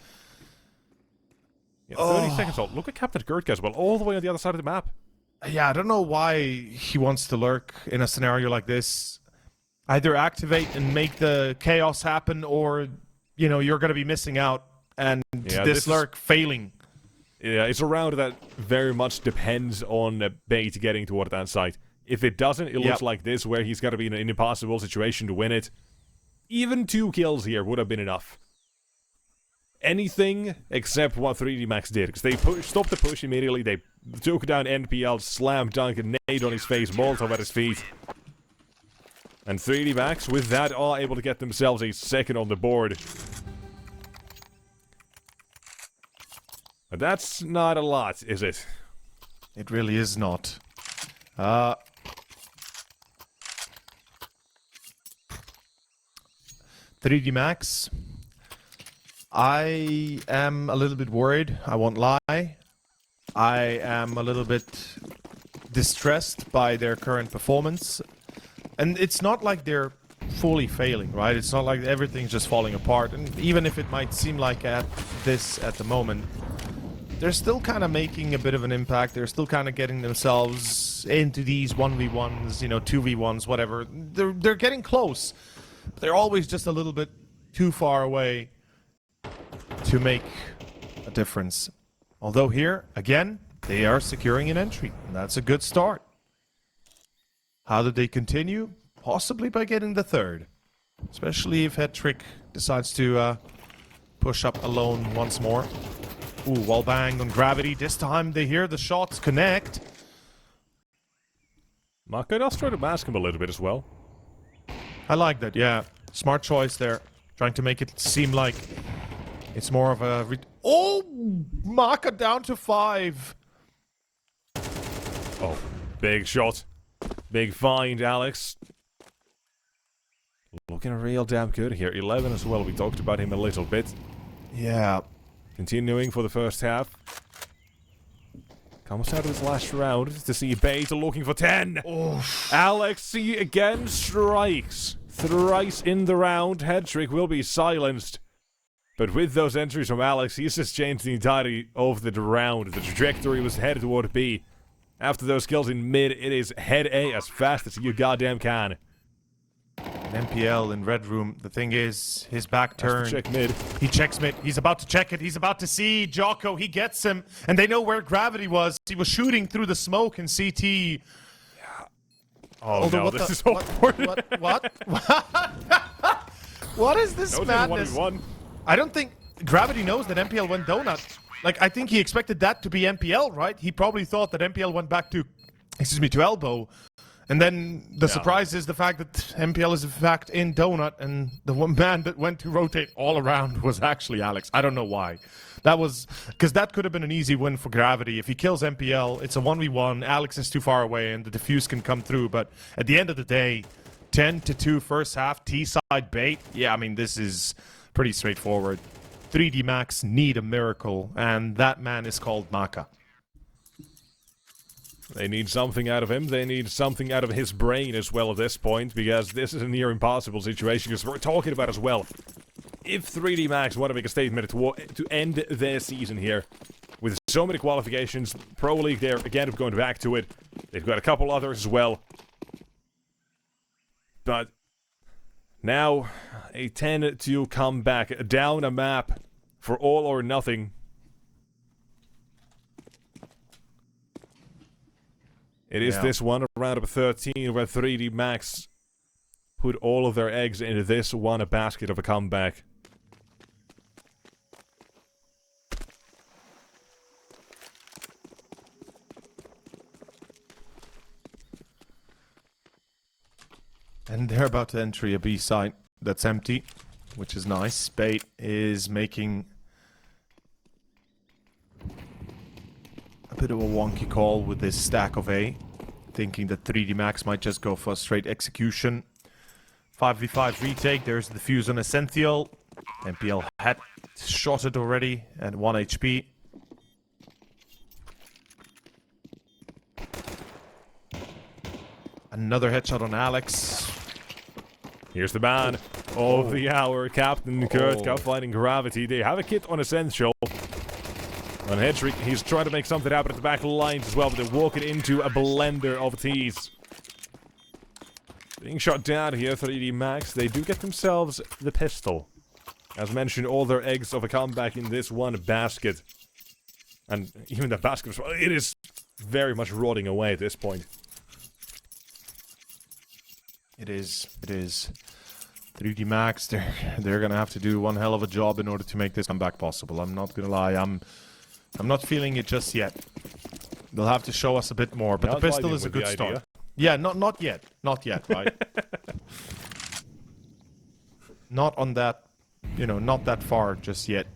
Yeah, 30 seconds old. Look at Captain Kurtka as well, all the way on the other side of the map. Yeah, I don't know why he wants to lurk in a scenario like this. Either activate and make the chaos happen, or you know, you're going to be missing out, and this lurk failing. Yeah, it's a round that very much depends on Bait getting toward that side. If it doesn't, it looks like this, where he's going to be in an impossible situation to win it. Even 2 kills here would have been enough. Anything except what 3D Max did, because they stopped the push immediately, they took down NPL, slam dunk, and nade on his face, Molotov at his feet. And 3D Max, with that, are able to get themselves a second on the board. But that's not a lot, is it? It really is not. 3D Max, I am a little bit worried, I won't lie. I am a little bit distressed by their current performance. And it's not like they're fully failing, right? It's not like everything's just falling apart. And even if it might seem like at the moment, they're still kind of making a bit of an impact. They're still kind of getting themselves into these 1v1s, you know, 2v1s, whatever. They're getting close. They're always just a little bit too far away to make a difference. Although here, again, they are securing an entry. And that's a good start. How do they continue? Possibly by getting the third. Especially if Headtrick decides to push up alone once more. Ooh, wall bang on Gravity. This time they hear the shots connect. Maka does try to mask him a little bit as well. I like that, yeah. Smart choice there. Trying to make it seem like it's more of a... Oh! Maka down to 5. Oh, big shot. Big find, Alex. Looking real damn good here. 11 as well. We talked about him a little bit. Yeah. Continuing for the first half. Comes out of his last round to see Bait looking for 10. Oof. Alex C again strikes. Thrice in the round. Headtrick will be silenced. But with those entries from Alex, he's just changed the entirety of the round. The trajectory was headed toward B. After those kills in mid, it is head A as fast as you goddamn can. An MPL in Red Room. The thing is, his back turn. Check mid. He checks mid. He's about to check it. He's about to see Jocko. He gets him. And they know where Gravity was. He was shooting through the smoke in CT. Yeah. Oh no, this is awkward. What? What is this madness? I don't think Gravity knows that MPL went donut. Like, I think he expected that to be MPL, right? He probably thought that MPL went back to, to elbow. And then the surprise is the fact that MPL is in fact in donut, and the one man that went to rotate all around was actually Alex. I don't know why. That was because that could have been an easy win for Gravity. If he kills MPL, it's a 1v1. Alex is too far away, and the defuse can come through. But at the end of the day, 10-2 first half, T-side Bait. Yeah, I mean, this is pretty straightforward. 3D Max need a miracle, and that man is called Maka. They need something out of him. They need something out of his brain as well at this point, because this is a near impossible situation, because we're talking about as well. If 3D Max want to make a statement to end their season here, with so many qualifications, Pro League they're again going back to it. They've got a couple others as well. But now, a 10-2 comeback down a map for all or nothing. It is this one, round of 13, where 3D Max put all of their eggs into this one basket of a comeback. And they're about to enter a B site that's empty, which is nice. Bait is making a bit of a wonky call with this stack of A, thinking that 3D Max might just go for a straight execution. 5v5 retake, there's the fuse on Essential. MPL had shot it already at 1 HP. Another headshot on Alex. Here's the man of the hour, Captain Kurt, finding Gravity. They have a kit on Essential. On Headtrick, he's trying to make something happen at the back lines as well, but they walk it into a blender of tees. Being shot down here, 3D Max. They do get themselves the pistol. As mentioned, all their eggs of a comeback in this one basket. And even the basket, it is very much rotting away at this point. It is. 3D Max, they're gonna have to do one hell of a job in order to make this comeback possible. I'm not gonna lie, I'm not feeling it just yet. They'll have to show us a bit more, but the pistol is a good start. Yeah, not yet, right? Not on that, not that far just yet.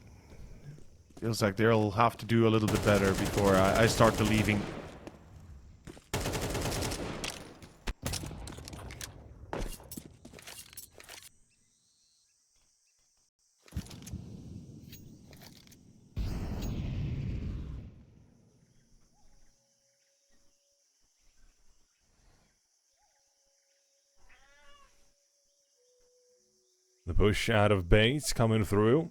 Feels like they'll have to do a little bit better before I start believing. The push out of base coming through.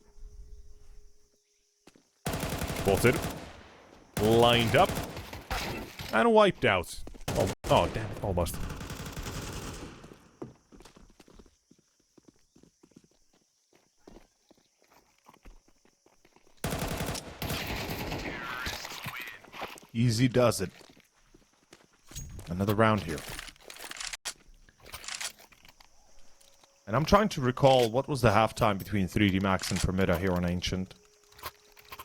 Spotted. Lined up. And wiped out. Oh damn it, almost. Easy does it. Another round here. And I'm trying to recall what was the halftime between 3D Max and Permita here on Ancient.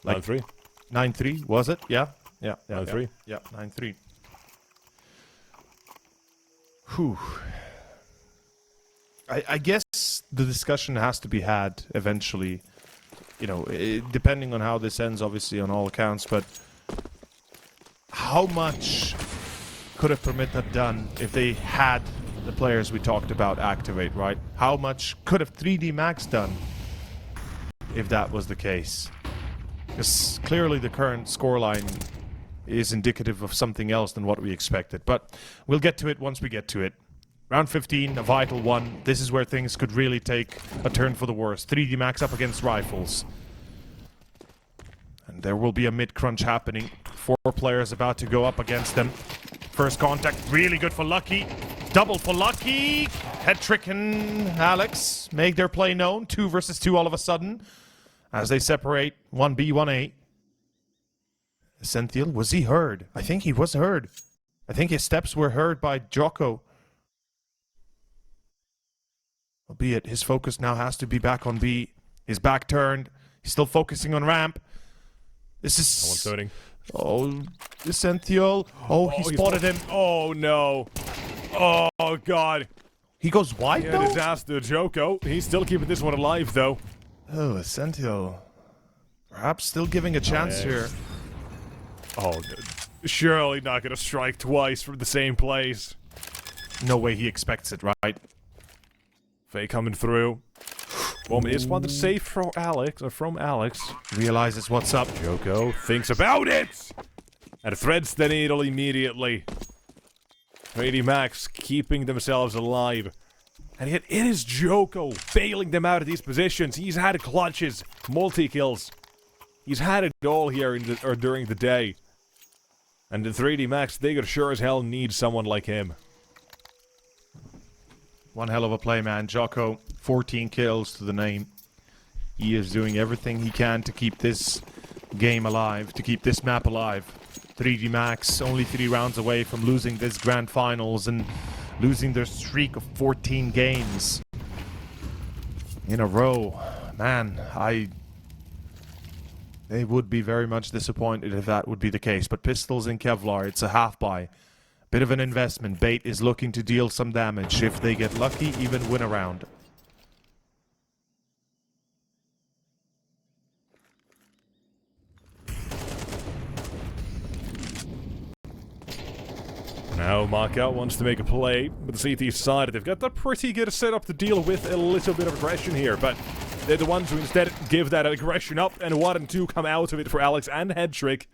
Like 9-3? 9-3, was it? Yeah. 9-3? Yeah, 9-3. Whew. I guess the discussion has to be had eventually. Depending on how this ends, obviously, on all accounts, but how much could have Permita done if they had the players we talked about activate, right? How much could have 3D Max done if that was the case? Because clearly the current scoreline is indicative of something else than what we expected. But we'll get to it once we get to it. Round 15, a vital one. This is where things could really take a turn for the worse. 3D Max up against Rifles. And there will be a mid-crunch happening. 4 players about to go up against them. First contact, really good for Lucky. Double for Lucky. Hetrick and Alex make their play known. 2 versus 2 all of a sudden. As they separate 1B, 1A. Essential, was he heard? I think he was heard. I think his steps were heard by Jocko. Albeit his focus now has to be back on B. His back turned. He's still focusing on ramp. This is... No one's voting. Oh, Essential. Oh, he spotted him. Oh, no. Oh, God. He goes wide, though? Disaster, Joko. He's still keeping this one alive, though. Oh, Essential. Perhaps still giving a chance here. Oh, surely not gonna strike twice from the same place. No way he expects it, right? Faye coming through. Moment is one to save from Alex. Realizes what's up. Joko thinks about it! And threads the needle immediately. 3D Max keeping themselves alive. And yet it is Joko bailing them out of these positions. He's had clutches, multi-kills. He's had it all here during the day. And the 3D Max, they could sure as hell need someone like him. One hell of a play, man. Jocko, 14 kills to the name. He is doing everything he can to keep this game alive, to keep this map alive. 3D Max, only 3 rounds away from losing this grand finals and losing their streak of 14 games in a row. Man, they would be very much disappointed if that would be the case. But pistols in Kevlar, it's a half buy. Bit of an investment. Bait is looking to deal some damage. If they get lucky, even win a round. Now Maka wants to make a play, but the CT side, they've got a pretty good setup to deal with a little bit of aggression here, but they're the ones who instead give that aggression up, and 1 and 2 come out of it for Alex and Headtrick.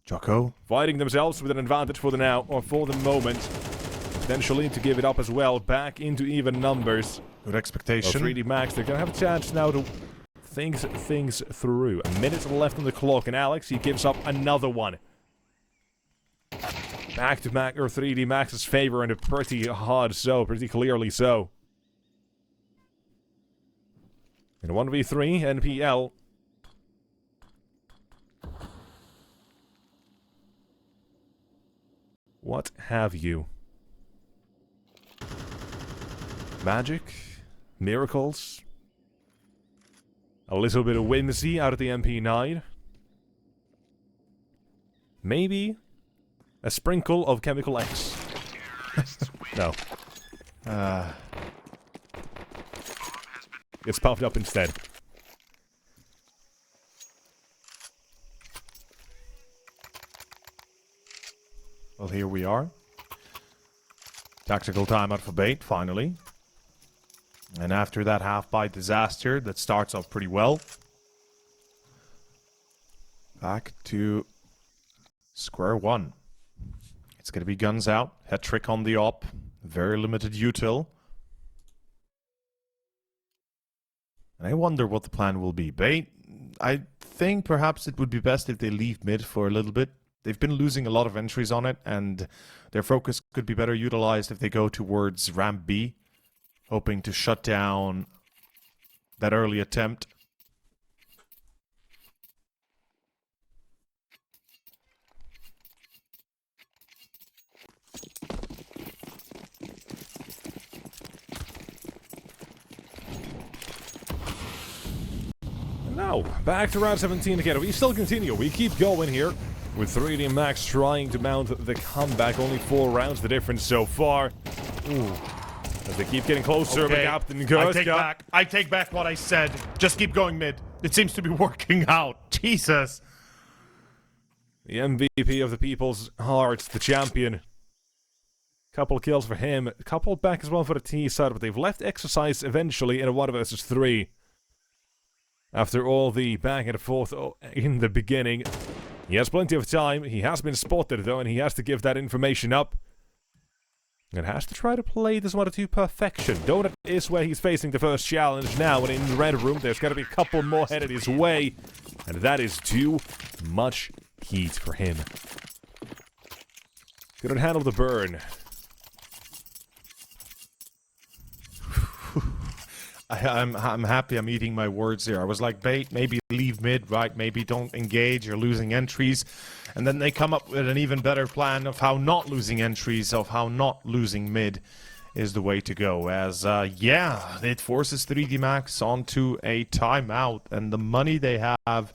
Jocko Fighting themselves with an advantage for the now, or for the moment. Potentially to give it up as well, back into even numbers. Good expectation. 3D Max, they're gonna have a chance now to think things through. A minute left on the clock, and Alex, he gives up another one. Back to Mac or 3D Max's favor, and a pretty hard so, pretty clearly so. In 1v3, NPL. What have you? Magic? Miracles? A little bit of whimsy out of the MP9? Maybe a sprinkle of Chemical X? No. It's puffed up instead. Well, here we are. Tactical timeout for Bait, finally. And after that half-bite disaster that starts off pretty well, back to square one. It's going to be guns out, hat trick on the op, very limited util. And I wonder what the plan will be. Bait, I think perhaps it would be best if they leave mid for a little bit. They've been losing a lot of entries on it, and their focus could be better utilized if they go towards ramp B, hoping to shut down that early attempt. Now, back to round 17 again. We still continue. We keep going here with 3D Max trying to mount the comeback. Only 4 rounds the difference so far. Ooh. As they keep getting closer, Okay. but Captain goes. I take back what I said. Just keep going mid. It seems to be working out. Jesus. The MVP of the people's hearts, the champion. Couple kills for him. Couple back as well for the T side, but they've left exercise eventually in a 1 versus 3. After all the back and forth in the beginning. He has plenty of time. He has been spotted though, and he has to give that information up. And has to try to play this one to perfection. Donut is where he's facing the first challenge now, and in the red room there's got to be a couple more headed his way. And that is too much heat for him. Couldn't handle the burn. I'm happy I'm eating my words here. I was like, Bait, maybe leave mid, right? Maybe don't engage, you're losing entries. And then they come up with an even better plan of how not losing entries, of how not losing mid is the way to go. As, yeah, it forces 3D Max onto a timeout. And the money they have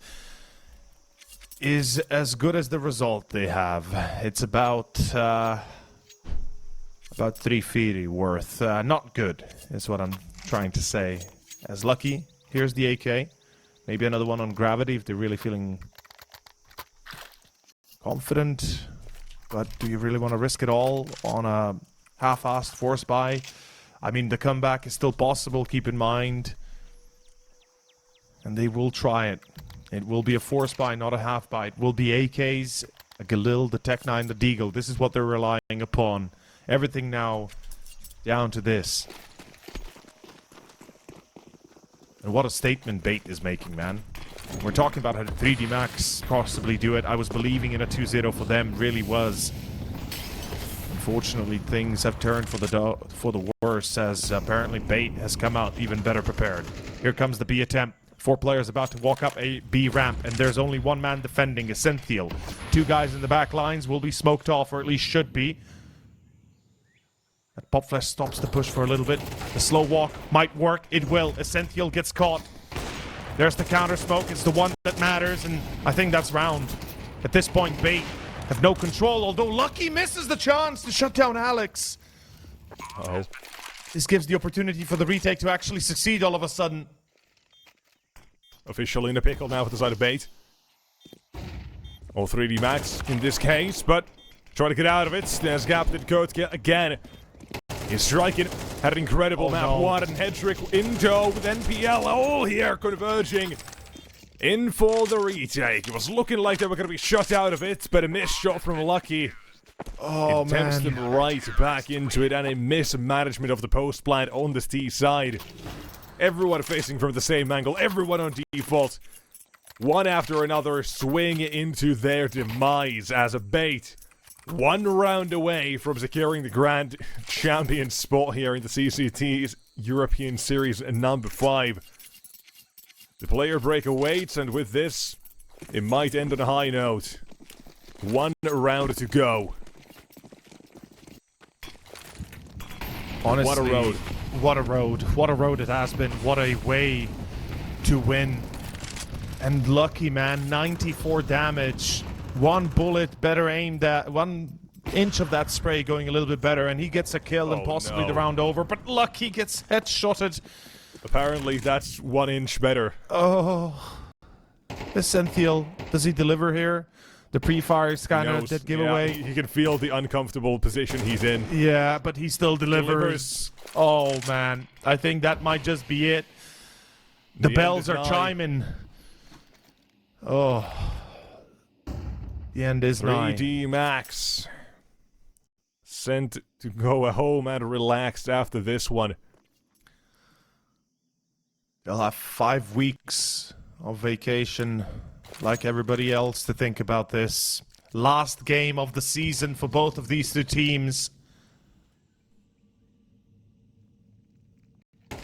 is as good as the result they have. It's about 350 worth. Not good, is what I'm trying to say. As lucky, here's the AK. Maybe another one on Gravity if they're really feeling confident. But do you really want to risk it all on a half-assed force buy? I mean, the comeback is still possible, keep in mind. And they will try it. It will be a force buy, not a half buy. It will be AKs, a Galil, the Tech 9, the Deagle. This is what they're relying upon. Everything now down to this. And what a statement Bait is making, man. We're talking about how 3D Max possibly do it. I was believing in a 2-0 for them, really was. Unfortunately, things have turned for the worse, as apparently Bait has come out even better prepared. Here comes the B attempt. 4 players about to walk up a B ramp, and there's only 1 man defending, Essential. 2 guys in the back lines will be smoked off, or at least should be. That Pop Flash stops the push for a little bit. The slow walk might work. It will. Essential gets caught. There's the counter smoke. It's the one that matters, and I think that's round. At this point, Bait have no control, although Lucky misses the chance to shut down Alex. Uh-oh. This gives the opportunity for the retake to actually succeed all of a sudden. Officially in a pickle now for the side of Bait. Or 3D Max in this case, but trying to get out of it. There's Captain Kurt again. He's striking. Had an incredible map. No. What an head trick into with NPL all here converging in for the retake. It was looking like they were going to be shut out of it, but a missed shot from Lucky. Oh, It tempts them right back into it, and a mismanagement of the post plant on the T side. Everyone facing from the same angle, everyone on default. One after another swing into their demise as a Bait. 1 round away from securing the Grand Champion spot here in the CCT's European Series number 5. The player break awaits, and with this, it might end on a high note. 1 round to go. Honestly, what a road. What a road. What a road it has been. What a way to win. And lucky, man. 94 damage. 1 bullet better aimed at 1 inch of that spray going a little bit better, and he gets a kill and possibly the round over. But Lucky gets headshotted. Apparently, that's 1 inch better. Oh. Essential. Does he deliver here? The pre-fire scanner did give away. He can feel the uncomfortable position he's in. Yeah, but he still delivers. Oh, man. I think that might just be it. The bells are chiming. Oh. The end is 3D Max. Sent to go home and relaxed after this one. They'll have 5 weeks of vacation, like everybody else, to think about this. Last game of the season for both of these 2 teams.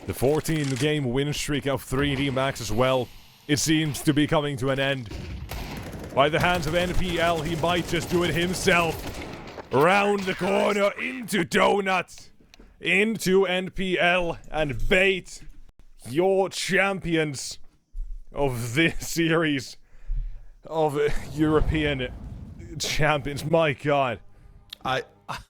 The 14-game win streak of 3D Max as well. It seems to be coming to an end. By the hands of NPL, he might just do it himself. Round the corner into Donut. Into NPL and bait your champions of this series of European champions. My God.